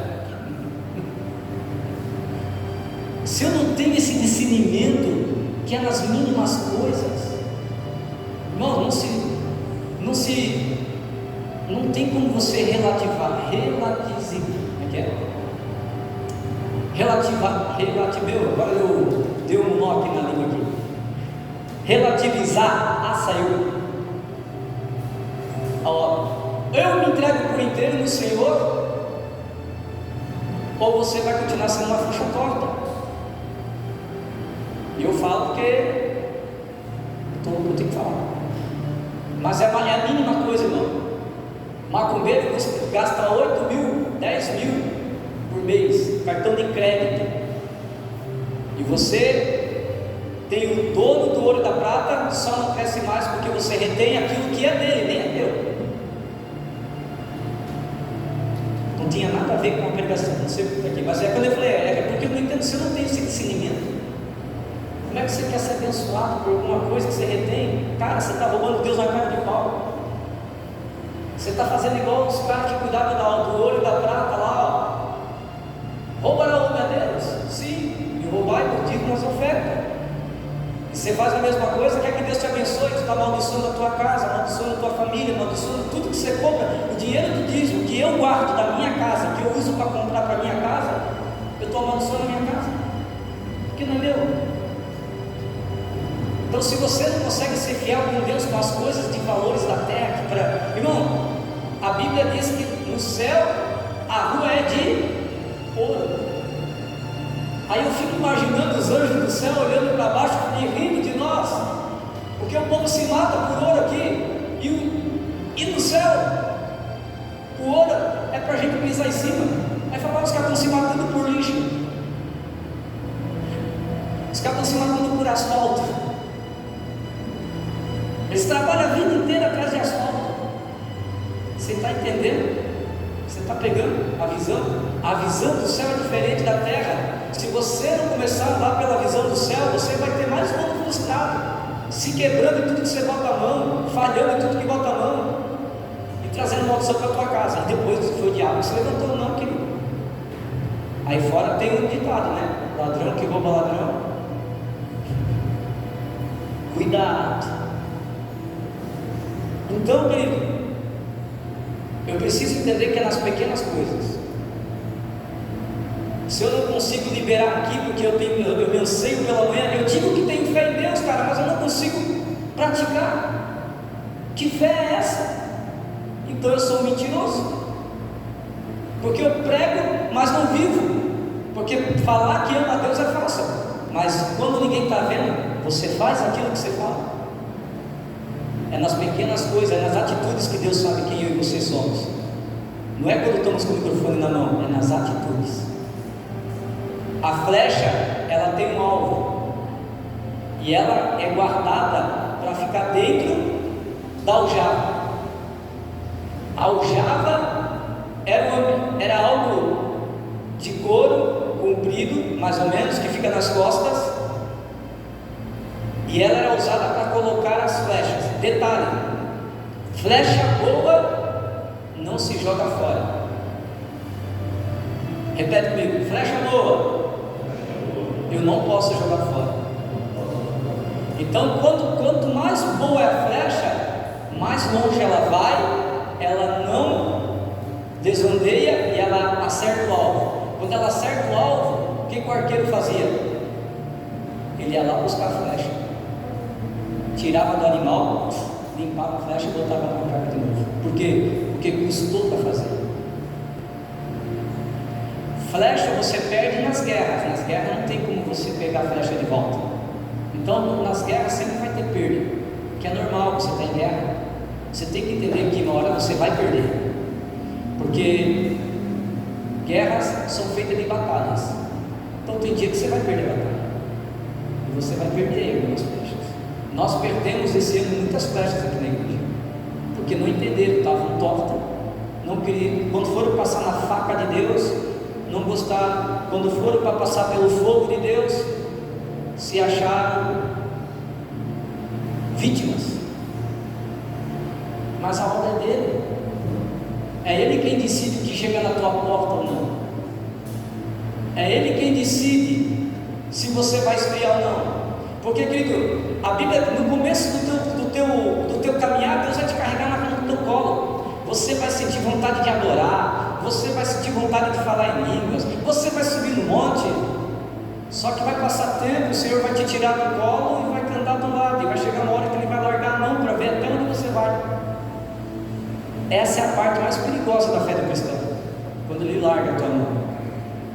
Se eu não tenho esse discernimento, que é nas mínimas coisas, irmão, não tem como você relativizar, agora eu dei um nó aqui na língua aqui, relativizar, saiu, eu me entrego por inteiro no Senhor, ou você vai continuar sendo uma faixa torta. E eu falo porque eu tenho que falar, mas é a mínima coisa, irmão. Macumbeiro gasta 8 mil, 10 mil por mês, cartão de crédito, e você tem o dono do ouro e da prata, só não cresce mais porque você retém aquilo que é dele, nem é teu. Não tinha nada a ver com a pregação, não sei porquê, mas é quando eu falei, é porque eu não entendo, você não tem esse discernimento. Como é que você quer ser abençoado por alguma coisa que você retém? Cara, você está roubando Deus na cara de pau. Você está fazendo igual os caras que cuidavam do ouro e da prata lá, ó. Roubará o meu Deus? Sim, e roubar é contigo nas ofertas. E você faz a mesma coisa, quer que Deus te abençoe, tu está amaldiçoando a tua casa, amaldiçoando a tua família, amaldiçoando tudo que você compra. O dinheiro do dízimo que eu guardo da minha casa, que eu uso para comprar para a minha casa, eu estou amaldiçoando a minha casa, porque não é meu. Então, se você não consegue ser fiel com Deus com as coisas de valores da terra, irmão, a Bíblia diz que no céu a rua é de ouro. Aí eu fico imaginando os anjos do céu olhando para baixo e rindo de nós, porque o povo se mata por ouro aqui, e no céu o ouro é para a gente pisar em cima. Aí fala, os caras estão se matando por lixo, os caras estão se matando por asfalto. Eles trabalham a vida inteira atrás de asfalto. Você está entendendo? Você está pegando a visão? A visão do céu é diferente da terra. Se você não começar a andar pela visão do céu, você vai ter mais um ano frustrado, se quebrando em tudo que você bota a mão, falhando em tudo que bota a mão, e trazendo maldição para a tua casa. E depois foi o diabo que se levantou, não, querido. Aí fora tem um ditado, né? Ladrão que rouba ladrão. Cuidado. Então, querido, eu preciso entender que é nas pequenas coisas. Se eu não consigo liberar aqui porque eu me anseio pela manhã, eu digo que tenho fé em Deus, cara, mas eu não consigo praticar. Que fé é essa? Então eu sou mentiroso, porque eu prego, mas não vivo. Porque falar que ama a Deus é fácil, mas quando ninguém está vendo, você faz aquilo que você fala. É nas pequenas coisas, é nas atitudes que Deus sabe quem eu e você somos. Não é quando estamos com o microfone na mão, é nas atitudes. A flecha, ela tem um alvo, e ela é guardada para ficar dentro da aljava. A aljava era algo de couro comprido, mais ou menos, que fica nas costas, e ela era usada para colocar as flechas. Detalhe: flecha boa não se joga fora. Repete comigo: flecha boa eu não posso jogar fora. Então, quanto mais boa é a flecha, mais longe ela vai, ela não desvandeia e ela acerta o alvo. Quando ela acerta o alvo, o que o arqueiro fazia? Ele ia lá buscar a flecha, tirava do animal, limpava a flecha e botava na carga de novo. Por quê? Porque custou para fazer. Flecha você perde nas guerras. Nas guerras não tem como você pegar a flecha de volta. Então nas guerras sempre vai ter perda, que é normal. Você está em guerra, você tem que entender que uma hora você vai perder, porque guerras são feitas de batalhas. Então tem dia que você vai perder a batalha, e você vai perder algumas flechas. Nós perdemos esse ano muitas flechas aqui na igreja, porque não entenderam, estavam tortas, não queriam. Quando foram passar na faca de Deus, não gostaram, quando foram para passar pelo fogo de Deus, se acharam vítimas. Mas a obra é dele. É ele quem decide o que chega na tua porta ou não. É ele quem decide se você vai esfriar ou não. Porque, querido, a Bíblia, no começo do teu caminhar, Deus vai te carregar no teu colo. Você vai sentir vontade de adorar, você vai sentir vontade de falar em línguas, você vai subir no monte. Só que vai passar tempo, o Senhor vai te tirar do colo e vai cantar do lado, e vai chegar uma hora que Ele vai largar a mão para ver até onde você vai. Essa é a parte mais perigosa da fé do cristão, quando Ele larga a tua mão.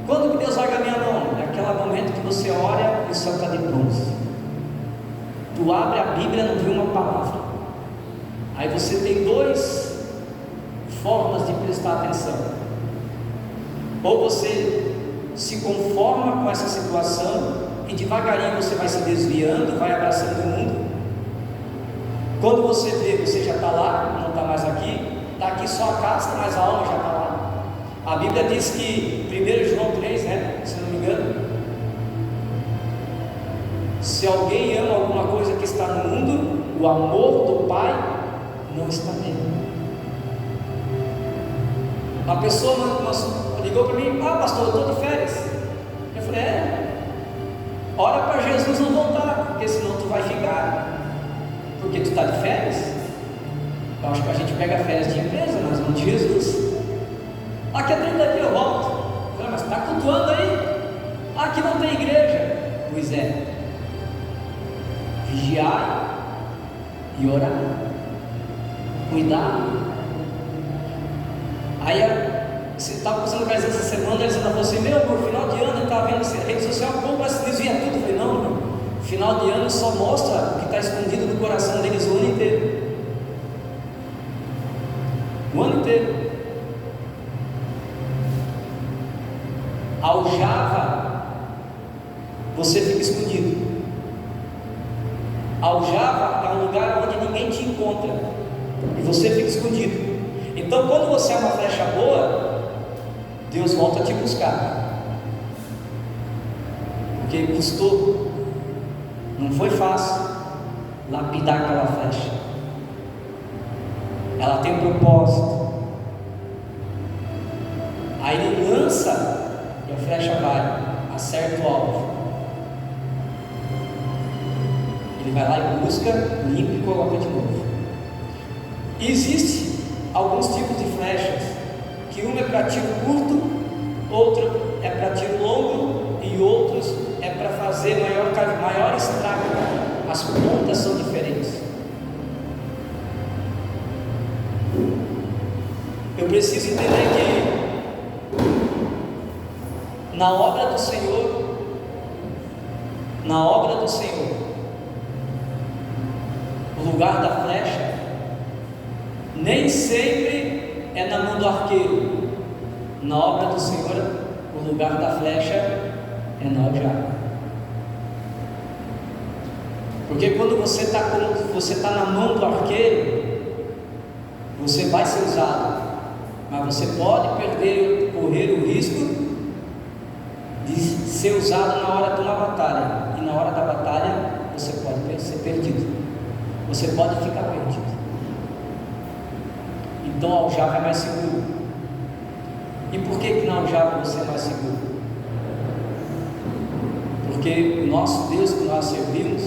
Quando que Deus larga a minha mão? É aquele momento que você ora e o céu está de bronze. Tu abre a Bíblia e não vê uma palavra. Aí você tem duas formas de prestar atenção. Ou você se conforma com essa situação e devagarinho você vai se desviando, vai abraçando o mundo. Quando você vê, você já está lá, não está mais aqui. Está aqui só a casca, mas a alma já está lá. A Bíblia diz que, 1 João 3, se não me engano, se alguém ama alguma coisa que está no mundo, o amor do Pai não está nele. Uma pessoa ligou para mim: pastor, eu estou de férias. Eu falei: ora para Jesus não voltar, porque senão tu vai ficar. Porque tu está de férias. Eu acho que a gente pega férias de empresa, mas não de Jesus. Aqui a 30 dias eu volto. Eu falei: mas está cultuando aí? Aqui não tem igreja. Pois é. Vigiar e orar, cuidar. Aí você estava passando com essa semana, ele falou assim: meu amor, final de ano, ele estava vendo a rede social, o povo vai se desviar tudo. Eu falei: não, meu, final de ano só mostra o que está escondido no coração deles o ano inteiro. O ano inteiro. Aljava, você fica escondido. Aljava é um lugar onde ninguém te encontra e você fica escondido. Então, quando você é uma flecha boa, Deus volta a te buscar, porque custou, não foi fácil lapidar aquela flecha. Ela tem um propósito. Aí Ele lança e a flecha vai, acerta o alvo. Ele vai lá e busca, limpa e coloca de novo. E existe alguns tipos de flechas, que uma é para tiro curto, outra é para tiro longo e outros é para fazer maior estrago. As pontas são diferentes. Eu preciso entender que na obra do Senhor, o lugar da flecha nem sempre é na mão do arqueiro. Na obra do Senhor, o lugar da flecha é na aljava. Porque quando você está na mão do arqueiro, você vai ser usado, mas você pode correr o risco de ser usado na hora de uma batalha, e na hora da batalha você pode ser perdido, você pode ficar perdido. Então a aljava é mais seguro. E por que na aljava você é mais seguro? Porque o nosso Deus que nós servimos,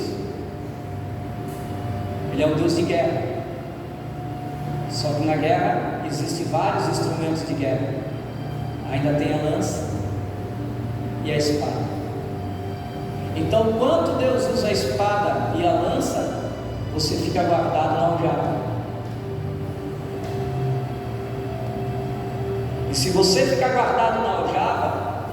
Ele é um Deus de guerra. Só que na guerra existem vários instrumentos de guerra. Ainda tem a lança e a espada. Então, quando Deus usa a espada e a lança, você fica guardado na aljava. E se você ficar guardado na aljava,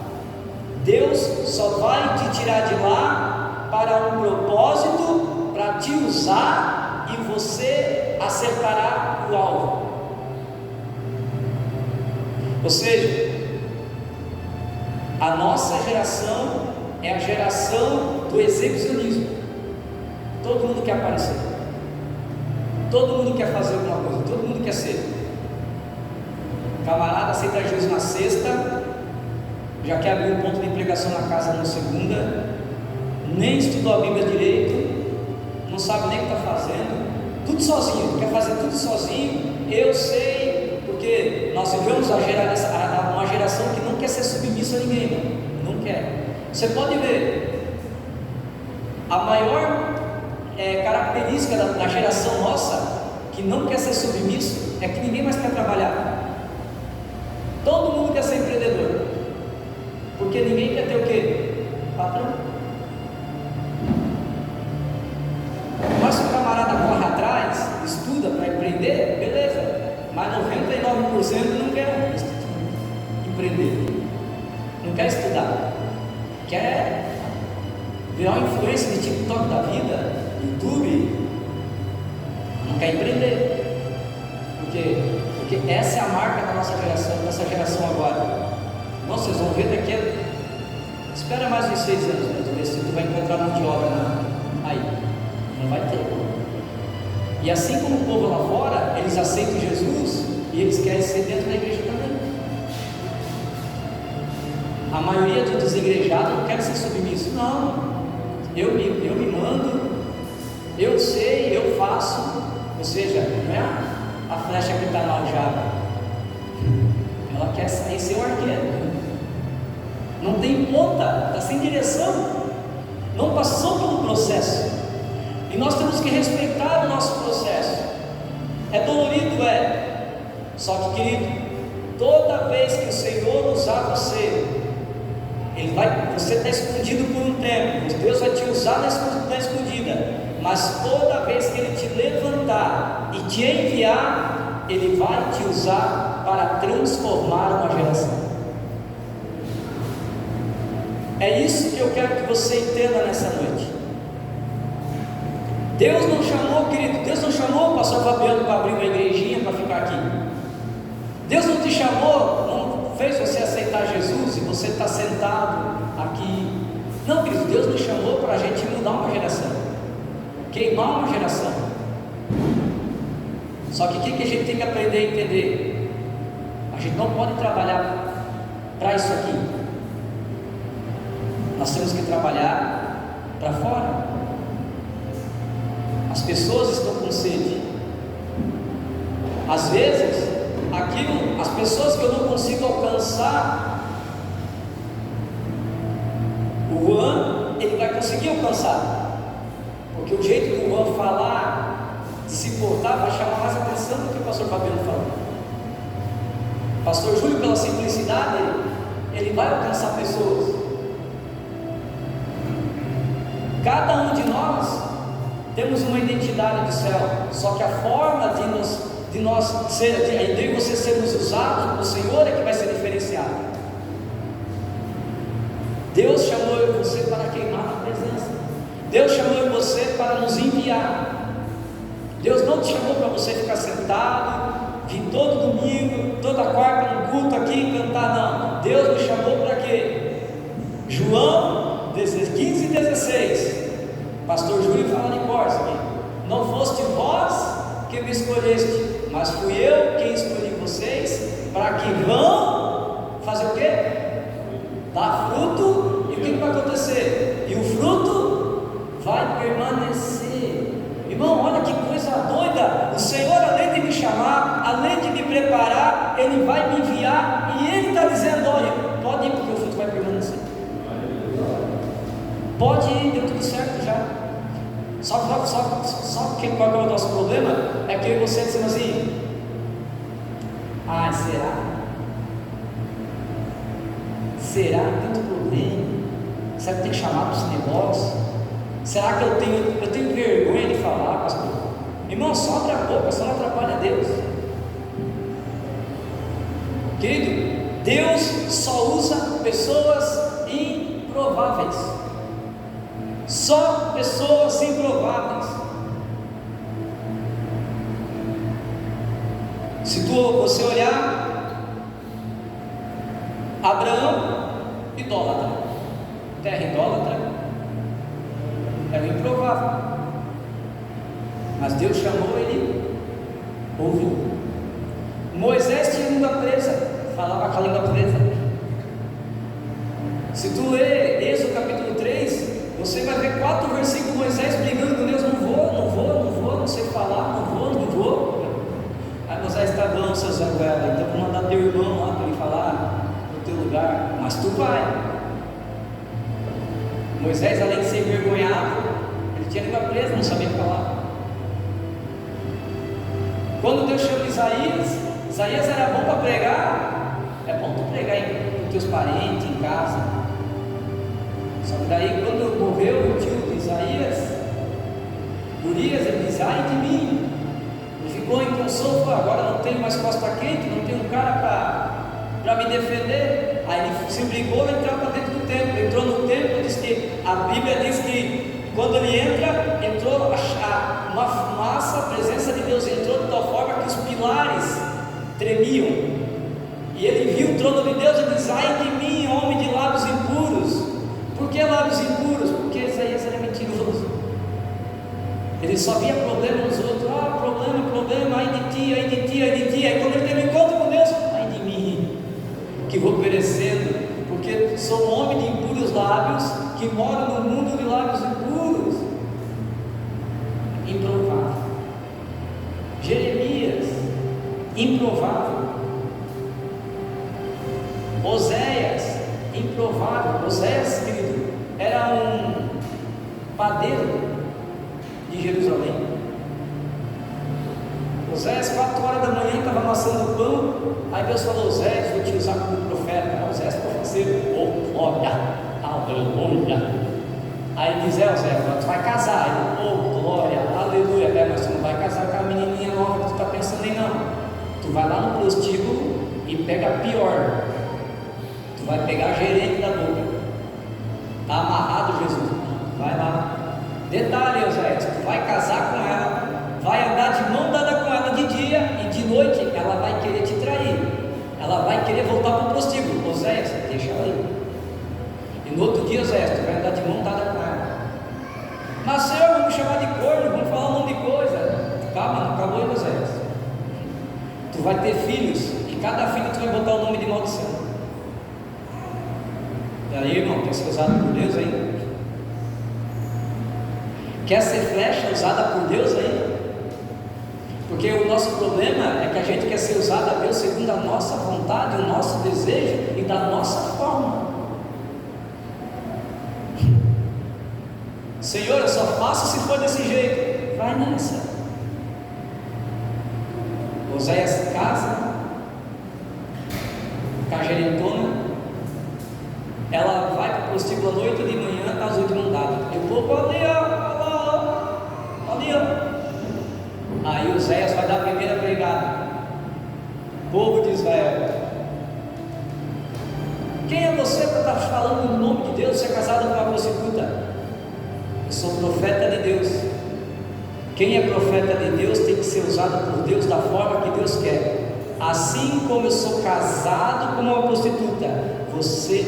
Deus só vai te tirar de lá para um propósito, para te usar, e você acertará o alvo. Ou seja, a nossa geração é a geração do exibicionismo. Todo mundo quer aparecer, todo mundo quer fazer alguma coisa, todo mundo quer ser. Camarada aceita Jesus na sexta, já quer abrir um ponto de pregação na casa na segunda, nem estudou a Bíblia direito, não sabe nem o que está fazendo, tudo sozinho, quer fazer tudo sozinho. Eu sei, porque nós vivemos uma geração que não quer ser submissa a ninguém, não quer. Você pode ver, a maior característica da geração nossa, que não quer ser submisso, é que ninguém mais quer trabalhar. Todo mundo quer ser empreendedor, porque ninguém quer ter o quê? Patrão. Mas se o camarada corre atrás, estuda para empreender, beleza, mas 99% não quer empreender, não quer estudar, quer virar uma influência de TikTok da vida, YouTube, não quer empreender. Porque essa é a marca da nossa geração, dessa geração agora. Nossa, vocês vão ver daqui a... Espera mais uns 6 anos para ver se tu vai encontrar mão de obra aí. Não vai ter. E assim como o povo lá fora, eles aceitam Jesus e eles querem ser dentro da igreja também. A maioria dos desigrejados não quer ser submisso. Não. Eu me mando, eu sei, eu faço. Ou seja, não é a flecha que está na aljava, ela quer sair ser o arqueiro, não tem ponta, está sem direção, não passou pelo processo, e nós temos que respeitar o nosso processo. É dolorido, só que, querido, toda vez que o Senhor usar você, você está escondido por um tempo, Deus vai te usar na escondida, mas toda vez que Ele te levantar e te enviar, Ele vai te usar para transformar uma geração. É isso que eu quero que você entenda nessa noite. Deus não chamou, querido, Deus não chamou o pastor Fabiano para abrir uma igrejinha para ficar aqui. Deus não te chamou, não fez você aceitar Jesus e você está sentado aqui. Não, querido, Deus nos chamou para a gente mudar uma geração, queimar uma geração. Só que o que a gente tem que aprender a entender? A gente não pode trabalhar para isso aqui, nós temos que trabalhar para fora. As pessoas estão com sede. Às vezes, as pessoas que eu não consigo alcançar, o Juan, ele vai conseguir alcançar, porque o jeito do Juan falar, de se portar, vai chamar mais atenção do que o pastor Fabiano falou. O pastor Júlio, pela simplicidade, ele vai alcançar pessoas. Cada um de nós temos uma identidade do céu, só que a forma de você sermos usados pelo Senhor é que vai ser diferenciada. Deus chamou eu e você para queimar a presença. Deus chamou eu e você para nos enviar. Deus não te chamou para você ficar sentado, vir todo domingo, toda quarta no culto aqui e cantar, não. Deus me chamou para quê? João 15 e 16, pastor Júlio fala em Corsa, não foste vós que me escolheste, mas fui eu quem escolhi vocês, para que vão fazer o quê? Dar fruto. E o que vai acontecer? E o fruto vai permanecer. Irmão, olha que coisa doida. O Senhor, além de me chamar, além de me preparar, Ele vai me enviar, e Ele está dizendo, olha, pode ir, porque o fruto vai permanecer. Pode ir, deu tudo certo já. Só que qual é o nosso problema? É que eu e você dizemos assim, será? Será que tem problema? Será que tem que chamar para esse negócio? Será que eu tenho vergonha de falar, pastor? Irmão, só abre a boca, só não atrapalha Deus. Querido, Deus só usa pessoas improváveis. Só pessoas improváveis. Se você olhar, Abraão, idólatra, terra idólatra, era improvável, mas Deus chamou ele, ouviu. Moisés tinha língua presa, falava com a língua presa. Se tu ler Êxodo capítulo 3, você vai ver 4 versículos Moisés brigando com Deus: não sei falar, não vou. Aí Moisés: tá bom, seu Zé Goela, então vou mandar teu irmão lá para ele falar no teu lugar, mas tu vai. Moisés, além de ser envergonhado, ele tinha língua presa, não sabia falar. Quando Deus chama Isaías era bom para pregar. É bom tu pregar com teus parentes, em casa. Só que daí, quando morreu o tio de Isaías, Urias, ele diz: ai de mim. Ele ficou inconsolo: agora não tenho mais costa quente, não tenho um cara para me defender. Aí ele se obrigou a entrar para dentro do templo. Entrou no templo, diz que a Bíblia diz que quando ele entrou uma fumaça, a presença de Deus entrou de tal forma que os pilares tremiam. E ele viu o trono de Deus e diz: ai de mim, homem de lábios impuros. Por que lábios impuros? Porque Isaías era mentiroso. Ele só via problema nos outros: problema, ai de ti. Aí quando ele teve encontro com Deus: ai de mim, que vou perecendo, porque sou um homem de impuros lábios, que moro no mundo de lábios impuros. Improvável. Jeremias, improvável. Oséias, improvável. Oséias, querido, era um padeiro de Jerusalém. Oséias, 4 horas da manhã, estava amassando pão. Aí Deus falou: Oséias, vou te usar como profeta. Oséias, profeteiro: oh, glória, aleluia. Aí diz: Oséias, tu vai casar. Ele: oh, glória, aleluia. Mas tu não vai casar com a menininha nova que tu está pensando em, não. Tu vai lá no prostíbulo e pega a pior. Tu vai pegar a gerente da boca. Está amarrado, Jesus. Vai lá. Detalhe, Oséias, tu vai casar com ela, vai andar de mão dada com ela de dia, e de noite ela vai querer te trair. Ela vai querer voltar para o prostíbulo. Oséias, deixa ela aí. E no outro dia, Oséias, tu vai andar de mão dada com ela. Mas, Senhor, vamos me chamar de corno, vamos falar um monte de coisa. Calma, não acabou aí, Oséias. Tu vai ter filhos, e cada filho tu vai botar o nome de maldição. E aí, irmão, quer ser usado por Deus ainda? Quer ser flecha usada por Deus ainda? Porque o nosso problema é que a gente quer ser usado a Deus segundo a nossa vontade, o nosso desejo e da nossa forma. Senhor, eu só faço se for desse jeito. Vai nessa. Oséias casa com a gerentona. Ela vai para o prostíbulo à noite e de manhã às 8 de manhã. E o povo ali, ó. Aí Oséias vai dar a primeira pregada. Povo de Israel, quem é você para estar falando no nome de Deus? Você é casado com uma prostituta? Eu sou profeta de Deus. Quem é profeta de Deus tem que ser usado por Deus da forma que Deus quer. Assim como eu sou casado com uma prostituta,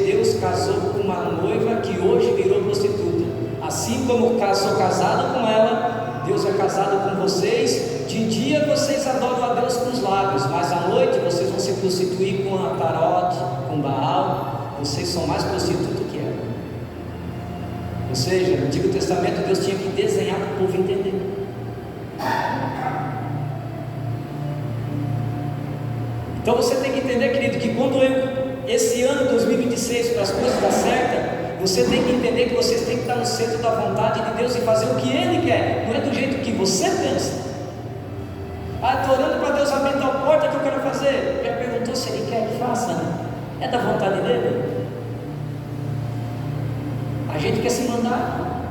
Deus casou com uma noiva que hoje virou prostituta. Assim como eu sou casado com ela, Deus é casado com vocês. De dia vocês adoram a Deus com os lábios, mas à noite vocês vão se prostituir com a Tarote, com Baal. Vocês são mais prostitutos que ela. Ou seja, no Antigo Testamento Deus tinha que desenhar para o povo entender. Então você tem que entender, querido, que quando esse ano 2026 para as coisas dar certo, você tem que entender que vocês têm que estar no centro da vontade de Deus e fazer o que Ele quer, não é do jeito que você pensa. Estou orando para Deus abrir tal porta que eu quero fazer. Já perguntou se Ele quer que faça? É da vontade dEle? A gente quer se mandar.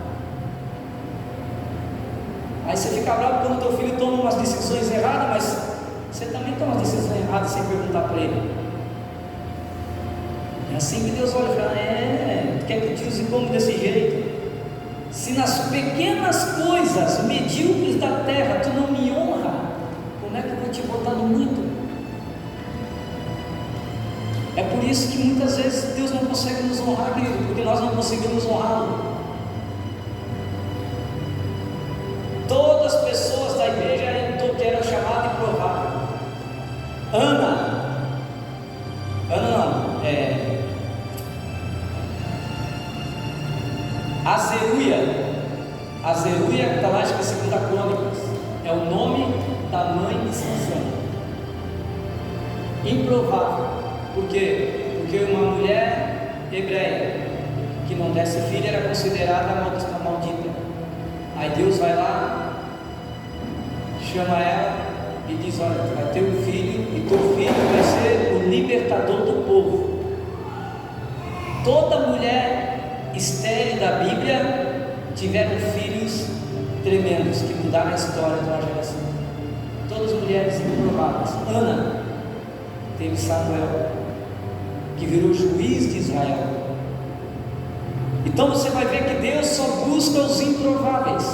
Aí você fica bravo quando teu filho toma umas decisões erradas, mas você também toma umas decisões erradas sem perguntar para ele. É assim que Deus olha e fala: tu quer que eu te use como desse jeito? Se nas pequenas coisas medíocres da terra tu não me honra, como é que eu vou te botar no muito? É por isso que muitas vezes Deus não consegue nos honrar, querido, porque nós não conseguimos honrá-lo. Todas as pessoas da igreja eram chamadas improváveis. Azeruia está lá, acho que é 2 Crônicas, é o nome da mãe de Sansão. Improvável. Por quê? Porque uma mulher hebreia que não desse filho era considerada maldita. Aí Deus vai lá, chama ela e diz: olha, tu vai ter um filho, e teu filho vai ser o libertador do povo. Toda mulher estéril da Bíblia tiveram filhos tremendos que mudaram a história de uma geração. Todas mulheres improváveis. Ana teve Samuel, que virou juiz de Israel. Então você vai ver que Deus só busca os improváveis.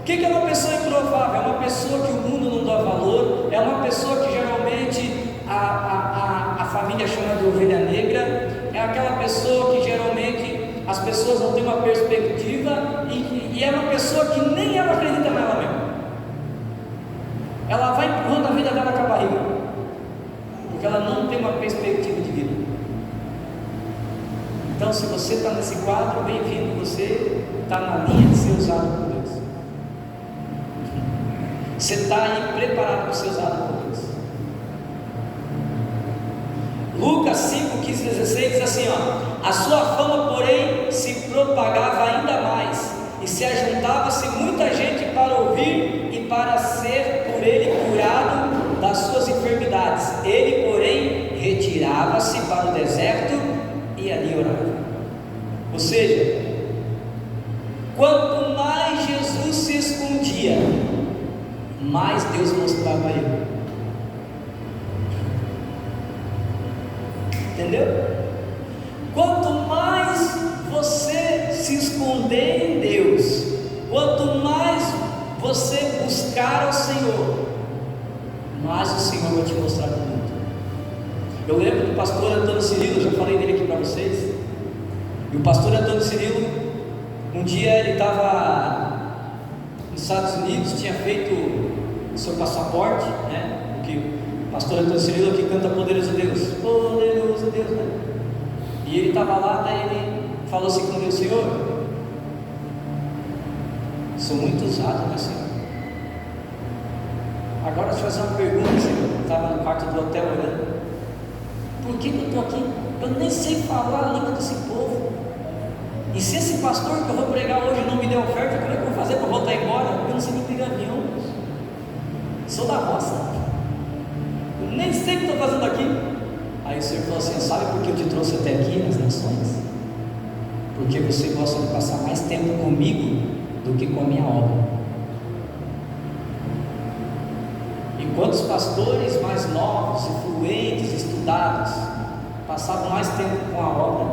O que é uma pessoa improvável? É uma pessoa que o mundo não dá valor, é uma pessoa que geralmente a família chama de ovelha negra, é aquela pessoa que geralmente as pessoas não têm uma perspectiva e é uma pessoa que nem ela acredita nela mesma. Ela vai empurrando a vida dela com a barriga, porque ela não tem uma perspectiva de vida. Então, se você está nesse quadro, bem-vindo, você está na linha de ser usado por Deus. Você está aí preparado para ser usado por Deus. Lucas 5, 15, 16 diz assim: ó, a sua fama, porém, se propagava ainda mais, e se ajuntava-se muita gente para ouvir e para ser por ele curado das suas enfermidades. Ele, porém, retirava-se para o deserto e ali orava. Ou seja, quanto mais Jesus se escondia, mais Deus mostrava a ele. Entendeu? Quanto mais você se esconder em Deus, quanto mais você buscar ao Senhor, mais o Senhor vai te mostrar o mundo. Eu lembro do pastor Antônio Cirilo, eu já falei dele aqui para vocês. E o pastor Antônio Cirilo, um dia ele estava nos Estados Unidos, tinha feito o seu passaporte, né? Porque o pastor Antônio Cirilo aqui canta Poderoso Deus, Poderoso Deus, né? E ele estava lá, daí ele falou assim com Deus: Senhor, sou muito usado, né, Senhor? Agora deixa eu fazer uma pergunta, Senhor. Eu estava no quarto do hotel olhando. Por que eu estou aqui? Eu nem sei falar a língua desse povo. E se esse pastor que eu vou pregar hoje não me der oferta, como é que eu vou fazer para voltar embora? Eu não sei nem pegar avião. Sou da roça. Eu nem sei o que estou fazendo aqui. Aí o Senhor falou assim: sabe por que eu te trouxe até aqui nas nações? Porque você gosta de passar mais tempo comigo do que com a minha obra. Enquanto os pastores mais novos, influentes, estudados, passavam mais tempo com a obra,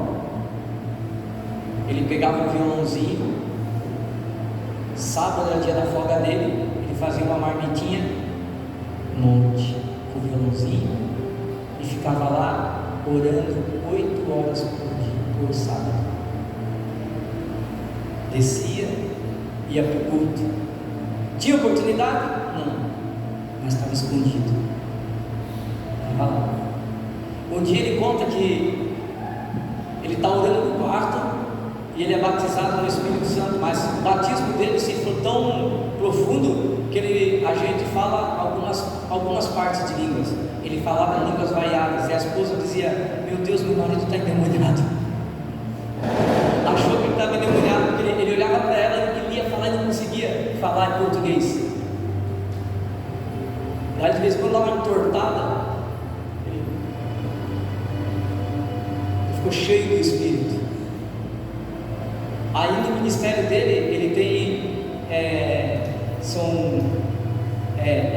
ele pegava um violãozinho, sábado era dia da folga dele, ele fazia uma marmitinha, monte, com o violãozinho, e ficava lá orando 8 horas por sábado. Descia, ia para o culto. Tinha oportunidade? Não, mas estava escondido. Estava lá. Um dia ele conta que ele está orando no quarto e ele é batizado no Espírito Santo, mas o batismo dele se foi tão profundo que a gente fala algumas partes de línguas. Ele falava línguas variadas e a esposa dizia: meu Deus, meu marido está endemoniado. Achou que ele estava endemoniado porque ele olhava para ela e ele ia falar e não conseguia falar em português. Aí de vez em quando dava uma entortada, ele ficou cheio do Espírito. Aí no ministério dele, ele tem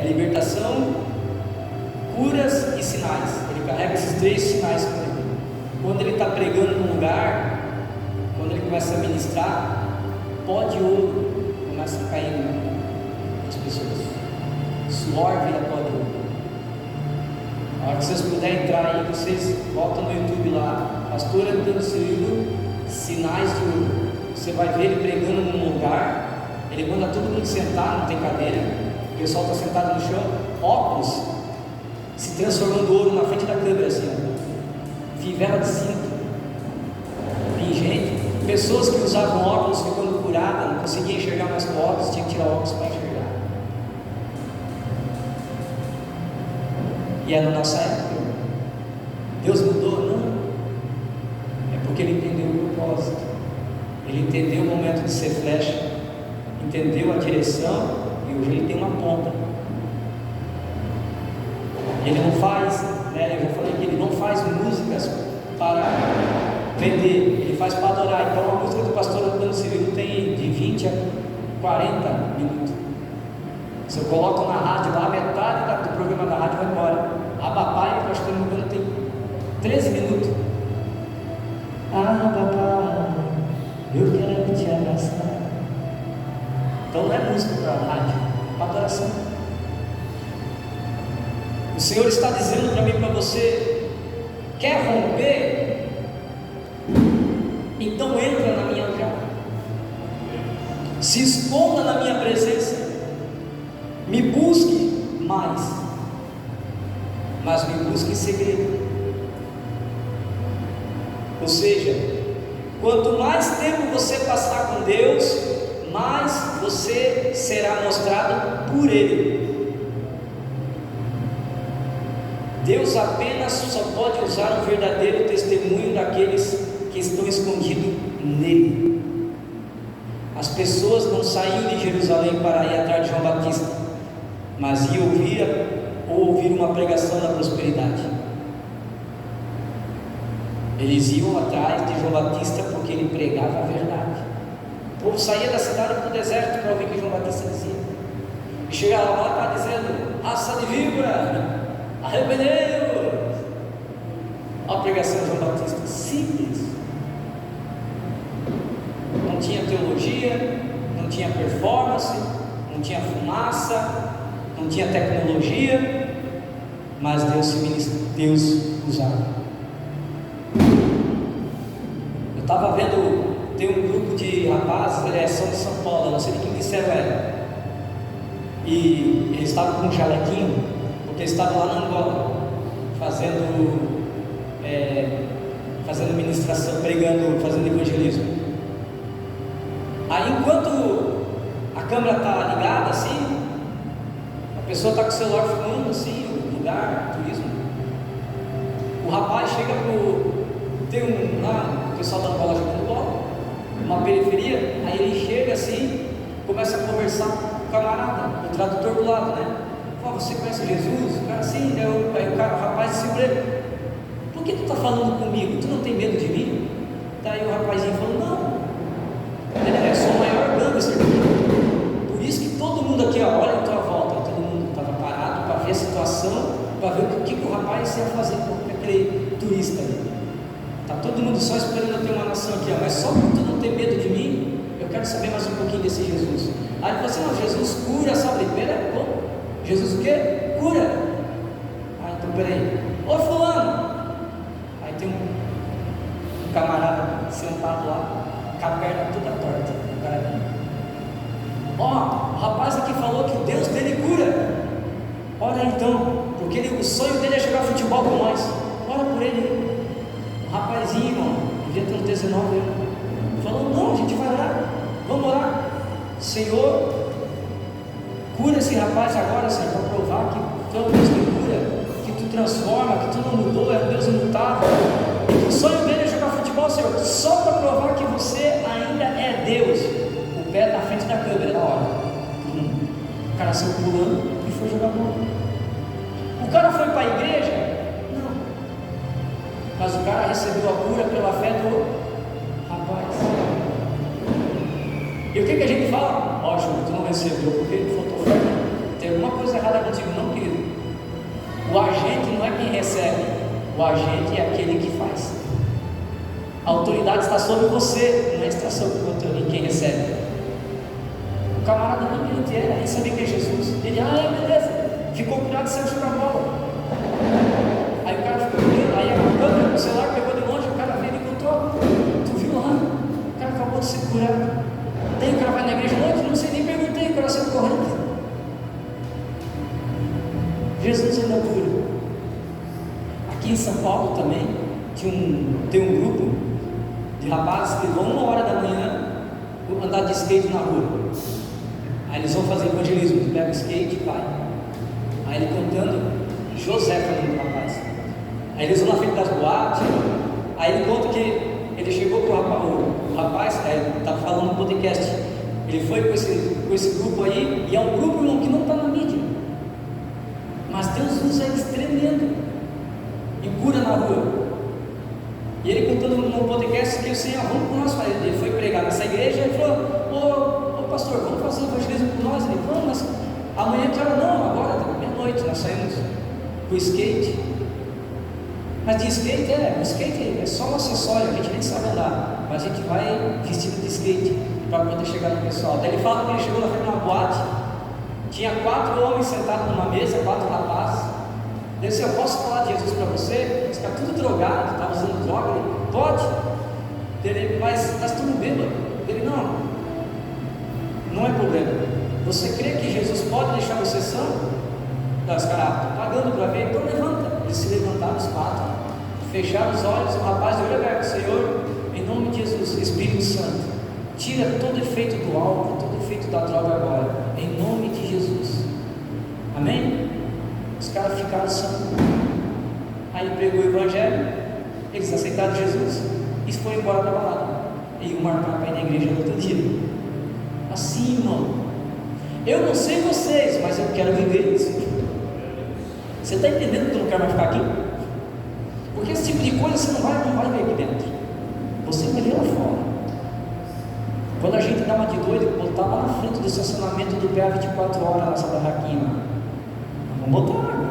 libertação, curas e sinais. Ele carrega esses 3 sinais com ele. Quando ele está pregando num lugar, quando ele começa a ministrar, pó de ouro começa a cair nas pessoas. Suor vira pó de ouro. A hora que vocês puderem entrar aí, vocês voltam no YouTube lá, Pastor Antônio Cirilo, sinais de ouro. Você vai ver ele pregando num lugar, ele manda todo mundo sentar, não tem cadeira, o pessoal está sentado no chão, óculos se transformando ouro na frente da câmera assim, ó. Fivela de cinto, pingente, Pessoas que usavam óculos ficando curadas, não conseguiam enxergar mais com óculos, tinha que tirar óculos para enxergar. E é na nossa época. Deus mudou? Não. É porque Ele entendeu o propósito. Ele entendeu o momento de ser flecha, entendeu a direção, e hoje Ele tem uma ponta. Ele não faz, né, eu já falei que Ele não faz músicas para vender, Ele faz para adorar. Então a música do pastor Antônio Cirilo tem de 20 a 40 minutos. Se eu coloco na rádio lá, metade do programa da rádio vai embora. A papai, que eu acho que não me engano, tem 13 minutos. Ah, papai, eu quero te abraçar. Então não é música para a rádio, é para adoração. O Senhor está dizendo para mim e para você: quer romper? Então entra na minha jornada, se esconda na minha presença, me busque mais, mas me busque em segredo. Ou seja, quanto mais tempo você passar com Deus, mais você será mostrado por Ele. Deus apenas só pode usar o verdadeiro testemunho daqueles que estão escondidos nele. As pessoas não saíam de Jerusalém para ir atrás de João Batista, mas iam ouvir uma pregação da prosperidade. Eles iam atrás de João Batista porque ele pregava a verdade. O povo saía da cidade para o deserto para ouvir o que João Batista dizia. E chegava lá e estava dizendo: raça de víbora, arrependei-vos. A pregação de João Batista, simples. Não tinha teologia, não tinha performance, não tinha fumaça, não tinha tecnologia, mas Deus usava. Eu estava vendo, tem um grupo de rapazes, são de São Paulo, não sei de que ministério era, e eles estavam com um jalequinho, porque eles estavam lá na Angola, fazendo ministração, pregando, fazendo evangelismo. Aí enquanto a câmera está ligada assim, a pessoa está com o celular filmando assim, o lugar, o turismo, o rapaz chega tem o pessoal da Angola jogando bola, uma periferia, aí ele chega assim, começa a conversar com o camarada, o tradutor do lado, né? Fala: você conhece Jesus? O cara assim, aí o rapaz disse para ele: por que tu está falando comigo? Tu não tem medo de mim? Daí o rapazinho falou: não, eu sou o maior gangster. Por isso que todo mundo aqui, ó, olha a tua volta, todo mundo estava parado para ver a situação, para ver o que o rapaz ia fazer com aquele turista ali. Está todo mundo só esperando eu ter uma nação aqui, ó, mas só porque tu não tem medo de mim, eu quero saber mais um pouquinho desse Jesus. Aí ele falou assim: não, Jesus cura, sabe? Pera, Jesus o quê? Cura. Ah, então peraí. Ô fulano. Aí tem um camarada sentado lá, com a perna toda torta. O cara: ó, o rapaz aqui falou que o Deus dele cura. Ora então, porque o sonho dele é jogar futebol com nós. Ora por ele. O rapazinho, irmão, devia ter uns 19 anos, falou: não, a gente vai orar, vamos orar. Senhor, cura esse rapaz agora, Senhor, para provar que tu é o Deus que cura, que tu transforma, que tu não mudou, é um Deus imutável, e que o sonho dele é jogar futebol, Senhor, só para provar que você ainda é Deus. O pé na frente da câmera, na hora. O cara saiu pulando e foi jogar bola. O cara foi para a igreja? Não. Mas o cara recebeu a cura pela fé do rapaz. E o que a gente fala? Ó, Júlio, tu não recebeu porque faltou fé. Tem alguma coisa errada contigo, não, querido. O agente não é quem recebe, o agente é aquele que faz. A autoridade está sobre você, não está sobre quem recebe. O camarada nem crente era, nem sabia que é Jesus. Ele: beleza, ficou curado e saiu jogar bola. Aí o cara ficou olhando, aí a câmera do celular pegou de longe, o cara veio e contou: tu viu lá? O cara acabou de ser curado. Daí o cara vai na igreja: não sei, nem perguntei, o coração correndo. Jesus ainda cura. Aqui em São Paulo também tem um grupo de rapazes que vão 1h da manhã andar de skate na rua. Aí eles vão fazer evangelismo, pega o skate e vai. Aí ele contando, José falando do rapaz. Aí eles vão na frente das boates. Aí ele conta que ele chegou para o rapaz, estava falando no podcast. Ele foi com esse grupo aí, e é um grupo, irmão, que não está na mídia. Mas Deus usa eles tremendo e cura na rua. E ele contando no podcast que o Senhor, vamos com nós. Ele foi pregar nessa igreja e falou: ô pastor, vamos fazer evangelismo com nós? Ele falou: mas amanhã que hora? Não, agora, meia-noite, nós saímos com o skate. Mas de skate o skate é só um acessório, a gente nem sabe andar, mas a gente vai vestido de skate para poder chegar no pessoal. Daí ele fala que ele chegou na frente de uma boate, tinha 4 homens sentados numa mesa, 4 rapazes. Ele disse: eu posso falar de Jesus para você? Eles ficaram tudo drogado, estavam usando droga. Ele: pode. Ele: mas está tudo bêbado. Ele: não é problema. Você crê que Jesus pode deixar você são? Os caras: estou pagando para ver, então levanta. Eles se levantaram os 4, fecharam os olhos, o rapaz de olho aberto: Senhor, em nome de Jesus, Espírito Santo, tira todo efeito do álcool, todo efeito da droga agora, em nome de Jesus. Amém? Os caras ficaram sãos. Aí ele pregou o evangelho, eles aceitaram Jesus e foram embora da balada. E iam marcar para ir na igreja no outro dia. Assim, irmão, eu não sei vocês, mas eu quero viver isso. Você está entendendo que eu não quero mais ficar aqui? Porque esse tipo de coisa você não vai ver aqui dentro. Você vai ver lá fora. Quando a gente dá uma de doido, botar lá na frente do estacionamento do PA 24 horas nessa barraquinha, vamos botar água.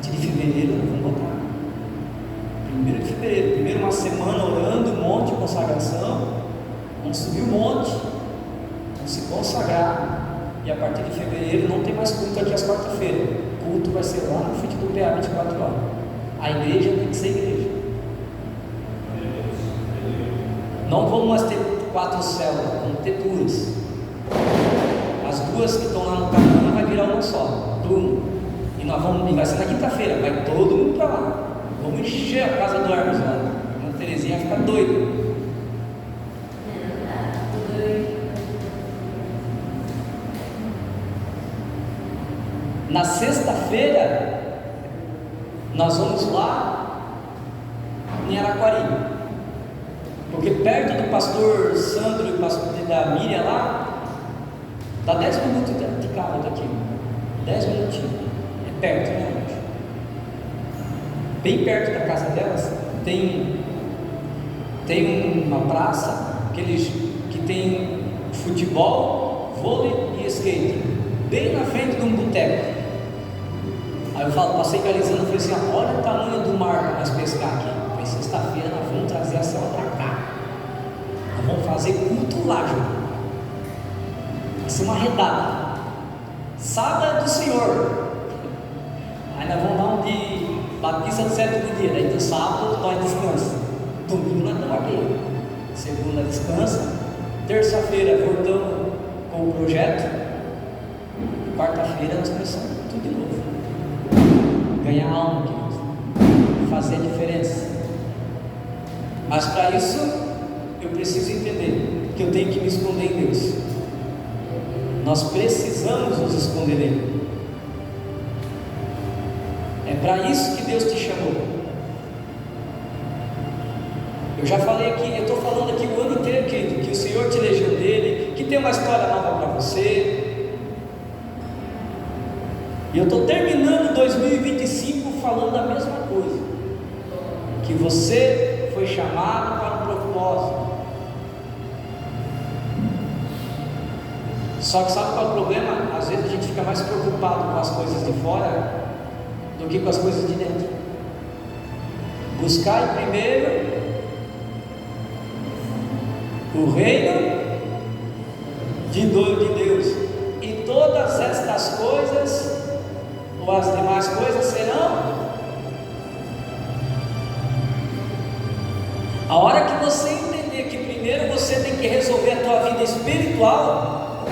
De fevereiro, vamos botar água. 1º de fevereiro, primeiro uma semana orando, um monte de consagração. Vamos subir um monte, vamos se consagrar. E a partir de fevereiro não tem mais culto aqui às quarta-feiras. O culto vai ser lá na frente do PA 24 horas. A igreja tem que ser igreja. Não vamos mais ter 4 células, vamos ter 2. As 2 que estão lá no caminho vai virar uma só. E nós vamos, e vai ser na quinta-feira, vai todo mundo para lá. Vamos encher a casa do Hermes lá. A irmã Terezinha vai ficar doida. Na sexta-feira, nós vamos lá em Araquari, porque perto do pastor Sandro e da Miriam lá, dá 10 minutos de carro daqui, 10 minutinhos, é perto, né? Bem perto da casa delas, tem uma praça que tem futebol, vôlei e skate, bem na frente de um boteco. Aí eu passei calizando, falei assim: olha o tamanho do mar para nós pescar aqui. Falei: sexta-feira nós vamos trazer a cela para cá. Nós vamos fazer culto lá, João. Vai ser uma redada. Sábado é do Senhor. Aí nós vamos dar um de Batista do 7º dia. Daí do sábado nós descansa. Domingo nós estamos aqui. Segunda descansa. Terça-feira voltamos com o projeto. Quarta-feira nós começamos tudo de novo. Ganhar alma, queridos. Fazer a diferença. Mas para isso, eu preciso entender que eu tenho que me esconder em Deus. Nós precisamos nos esconder nele. É para isso que Deus te chamou. Eu já falei aqui, eu estou falando aqui o ano inteiro, querido, que o Senhor te elegeu dele, que tem uma história nova para você. E eu estou terminando 2025 falando a mesma coisa, que você foi chamado para um propósito. Só que sabe qual é o problema? Às vezes a gente fica mais preocupado com as coisas de fora do que com as coisas de dentro. Buscai primeiro o reino de Deus, e todas estas coisas, ou as demais coisas, serão. A hora que você entender que primeiro você tem que resolver a tua vida espiritual,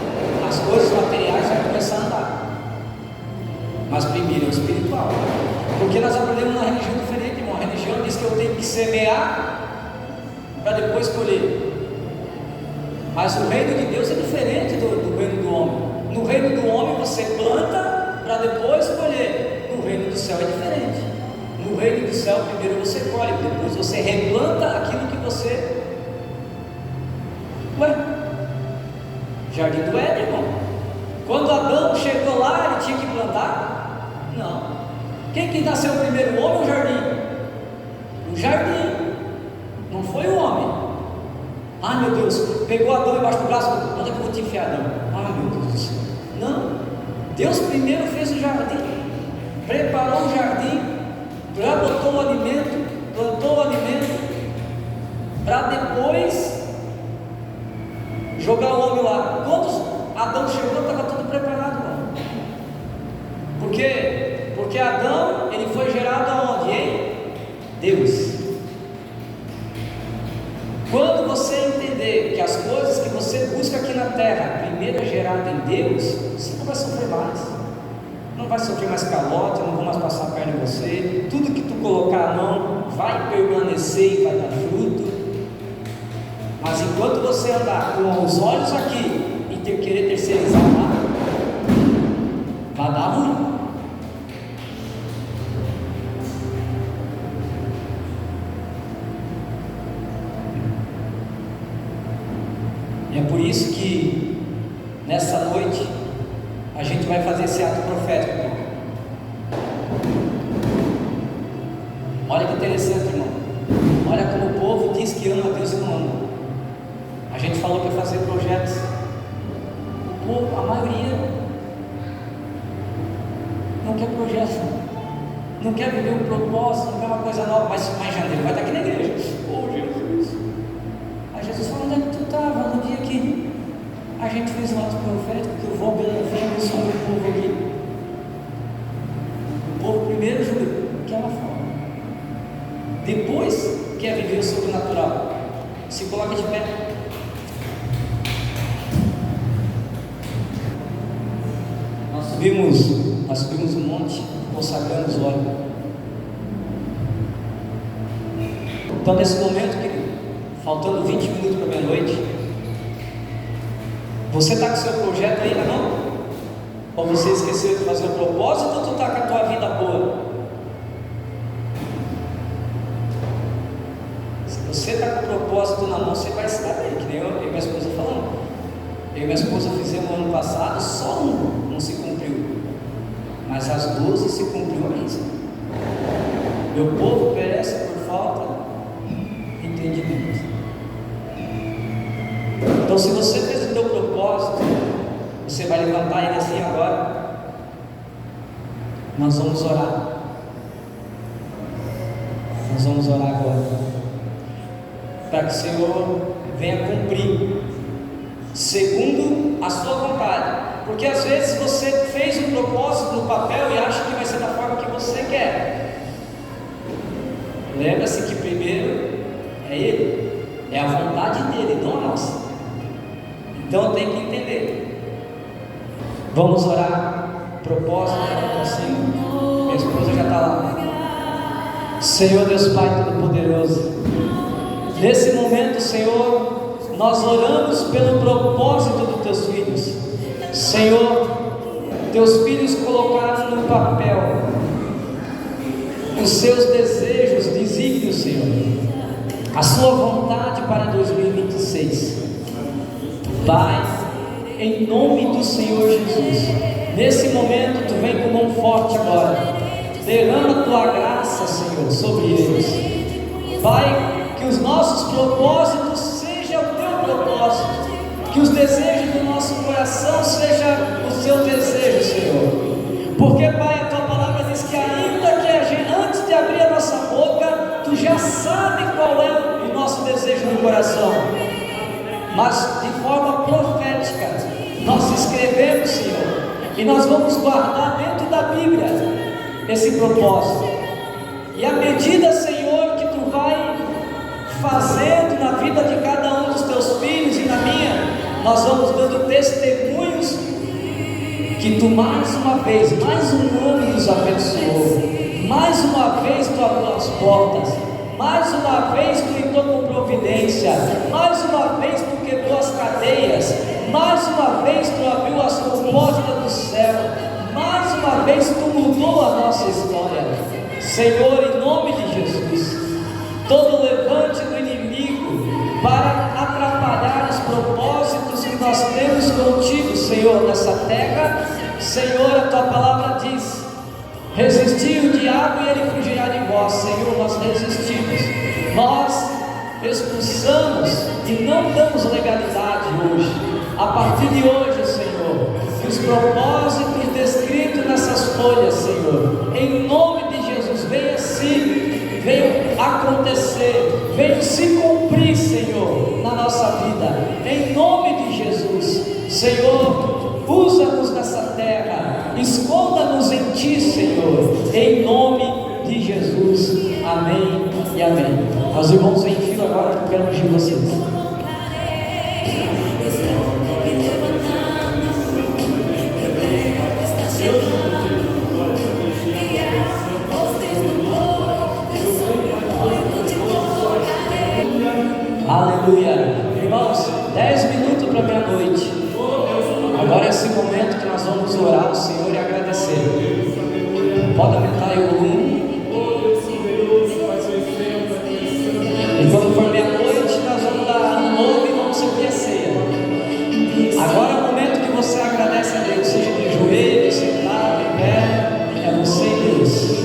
as coisas materiais vão começar a andar. Mas primeiro é o espiritual. Porque nós aprendemos na religião diferente, irmão. A religião diz que eu tenho que semear para depois colher. Mas o reino de Deus é diferente do reino do homem. No reino do homem você planta para depois colher. No reino do céu é diferente. No reino do céu primeiro você colhe, depois você replanta aquilo que você... Jardim do Éden, irmão. Quando Adão chegou lá, ele tinha que plantar? Não. Quem que nasceu primeiro, o homem ou o jardim? O jardim. Não foi o homem. Ai meu Deus, pegou Adão embaixo do braço, onde é que eu vou te enfiar, Adão? Ai meu Deus do céu. Não. Deus primeiro fez o jardim, preparou o jardim, já botou o alimento, plantou o alimento, para depois jogar o homem lá. Quando Adão chegou, estava tudo preparado, mano. Por quê? Porque Adão, ele foi gerado aonde, hein? Deus. Quando você entender que as coisas que você busca aqui na terra, primeiro é gerada em Deus, você não vai sofrer mais. Não vai sofrer mais calote, não vou mais passar a perna em você. Tudo que tu colocar a mão vai permanecer e vai dar fruto. Mas enquanto você andar com os olhos aqui e querer terceirizar lá, vai dar ruim. E é por isso que nessa noite a gente vai fazer esse ato profético. Olha que interessante, irmão. Olha como o povo diz que ama a Deus e não ama. A gente falou que ia fazer projetos. O povo, a maioria, não quer projeto, não quer viver um propósito, não quer uma coisa nova. Mas em janeiro vai estar aqui na igreja. Oh Jesus! Aí Jesus falou: onde é que tu estava no dia que a gente fez o ato profético, que eu vou abençoar o povo aqui? O povo primeiro jura daquela forma, depois quer viver o sobrenatural. Se coloca de pé. Nós subimos um monte, consagramos óleo. Então nesse momento, querido, faltando 20 minutos para meia-noite, você está com o seu projeto ainda não? Ou você esqueceu de fazer o propósito, ou tu está com a tua vida boa? Se você está com o propósito na mão, você vai estar bem, que nem eu e minha esposa falamos. Eu e minha esposa fizemos ano passado, só um não se cumpriu, mas as 12 se cumpriu a risca. Meu povo perece por falta de entendimento. Então, se você fez o teu propósito, você vai levantar ele assim agora. Nós vamos orar. Nós vamos orar agora, para que o Senhor venha cumprir segundo a sua vontade. Porque às vezes você fez um propósito no papel e acha que vai ser da forma que você quer. Lembra-se que primeiro é Ele, é a vontade dele, não a nossa. Então tem que entender. Vamos orar. Propósito para o Senhor. Minha esposa já está lá. Senhor Deus Pai Todo-Poderoso, nesse momento, Senhor, nós oramos pelo propósito dos teus filhos. Senhor, teus filhos colocaram no papel os seus desejos, desígnios, Senhor, a sua vontade para 2026. Pai, em nome do Senhor Jesus, nesse momento tu vem com mão forte agora, derrama a tua graça, Senhor, sobre eles. Pai, que os nossos propósitos sejam o teu propósito, que os desejos do nosso coração sejam o seu desejo, Senhor. Porque, Pai, a tua palavra diz que ainda que a gente, antes de abrir a nossa boca, tu já sabe qual é o nosso desejo no coração. Mas de forma profética, nós escrevemos, Senhor, e nós vamos guardar dentro da Bíblia esse propósito. E à medida, Senhor, que tu vai fazendo na vida de cada um dos teus filhos e na minha, nós vamos dando testemunhos que tu mais uma vez, mais um ano nos abençoou, mais uma vez tu abriu as portas, mais uma vez tu entrou com providência. obediência. Mais uma vez tu quebrou as cadeias, mais uma vez tu abriu as portas do céu, mais uma vez tu mudou a nossa história. Senhor, em nome de Jesus, todo levante do inimigo para atrapalhar os propósitos que nós temos contigo, Senhor, nessa terra. Senhor, a tua palavra diz: resistir o diabo e ele fugirá de vós. Senhor, nós resistimos, nós expulsamos e não damos legalidade hoje. A partir de hoje, Senhor, que os propósitos descritos nessas folhas, Senhor, em nome de Jesus, venham acontecer, venham se cumprir, Senhor, na nossa vida, em nome de Jesus. Senhor, usa-nos nessa terra, esconda-nos em Ti, Senhor, em nome de Jesus. Amém e amém. Meus irmãos em fila agora, que eu quero ungir vocês. Aleluia. Irmãos, 10 minutos para meia-noite. Agora é esse momento que nós vamos orar ao Senhor e agradecer. Pode aumentar aí o volume. E quando for meia-noite, nós vamos dar um novo e vamos servir a ceia. Agora é o momento que você agradece a Deus, seja de joelho, sentado, em pé. É você e Deus.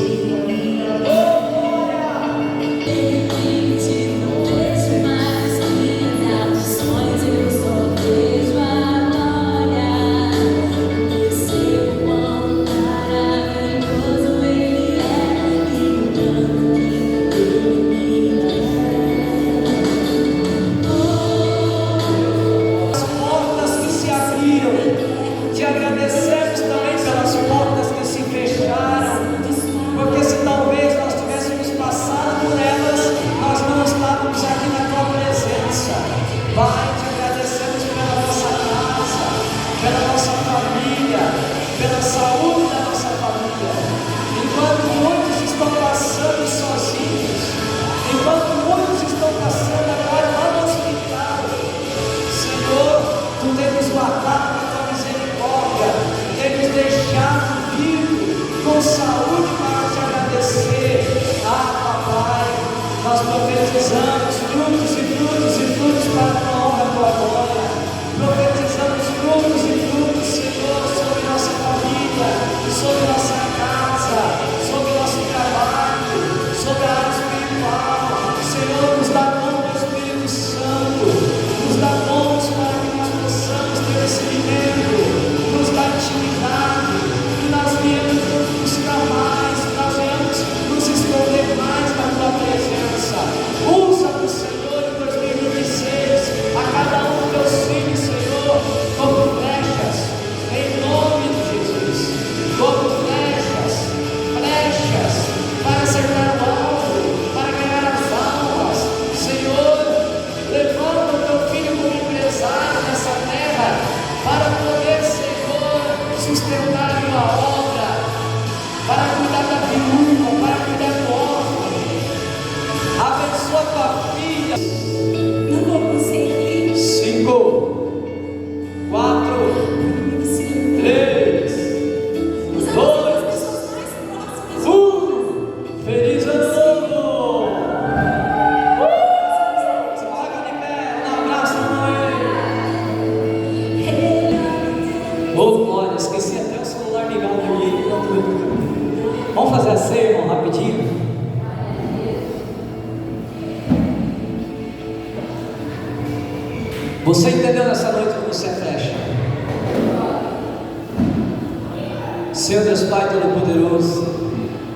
Você entendeu nessa noite que você é flecha? Senhor Deus Pai Todo-Poderoso,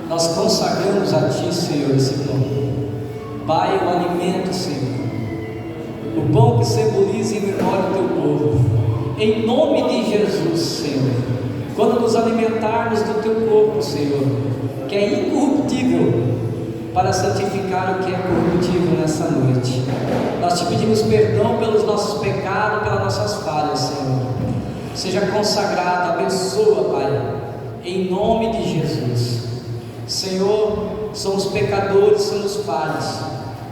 nós consagramos a Ti, Senhor, esse pão. Pai, o alimento, Senhor, o pão que simboliza em memória do Teu povo. Em nome de Jesus, Senhor, quando nos alimentarmos do Teu corpo, Senhor, que é incorruptível, para santificar o que é corruptível nessa noite. Nós te pedimos perdão pelos nossos pecados, pelas nossas falhas, Senhor. Seja consagrado, abençoa, Pai, em nome de Jesus. Senhor, somos pecadores, somos falhos,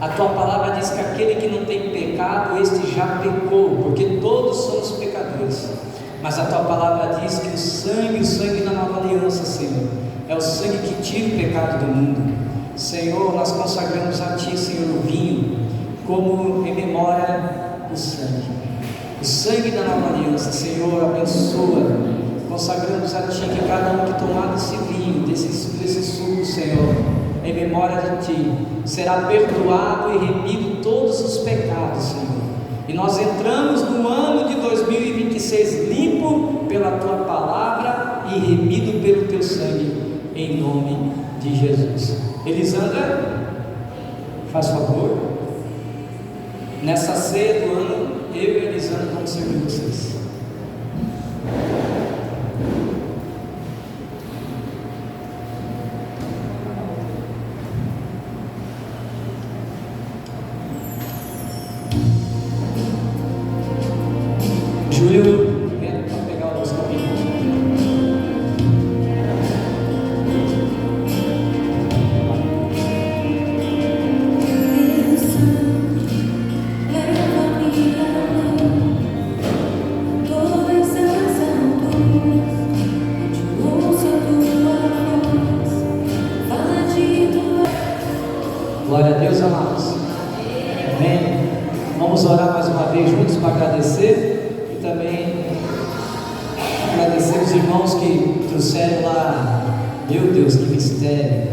A tua palavra diz que aquele que não tem pecado, este já pecou, porque todos somos pecadores. Mas a tua palavra diz que o sangue da nova aliança, Senhor, é o sangue que tira o pecado do mundo. Senhor, nós consagramos a Ti, Senhor, o vinho, como em memória do sangue. O sangue da nova aliança, Senhor, abençoa. Consagramos a Ti que cada um que tomar desse vinho, desse suco, Senhor, em memória de Ti, será perdoado e remido todos os pecados, Senhor. E nós entramos no ano de 2026 limpo pela Tua palavra e remido pelo Teu sangue, em nome de Jesus. Elisandra, faz favor. Nessa ceia do ano, eu e Elisandra vamos servir vocês. Júlio, vem para pegar o nosso capítulo. Glória a Deus, amados. Amém. Vamos orar mais uma vez juntos para agradecer e também agradecer os irmãos que trouxeram lá. Meu Deus, que mistério.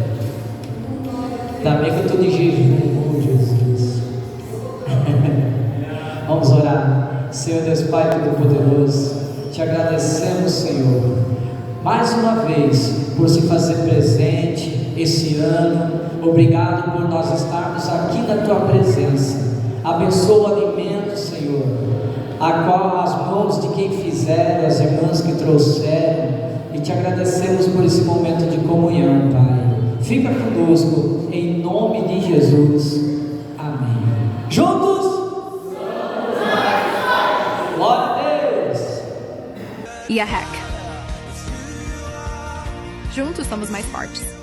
Ainda bem que eu estou de jejum, oh Jesus. Vamos orar. Senhor Deus Pai Todo-Poderoso, te agradecemos, Senhor, mais uma vez por se fazer presente esse ano. Obrigado por nós estarmos aqui na Tua presença. Abençoa o alimento, Senhor, a qual as mãos de quem fizeram, as irmãs que trouxeram, e te agradecemos por esse momento de comunhão, Pai. Fica conosco, em nome de Jesus. Amém. Juntos? Glória a Deus. E a REC. Juntos somos mais fortes.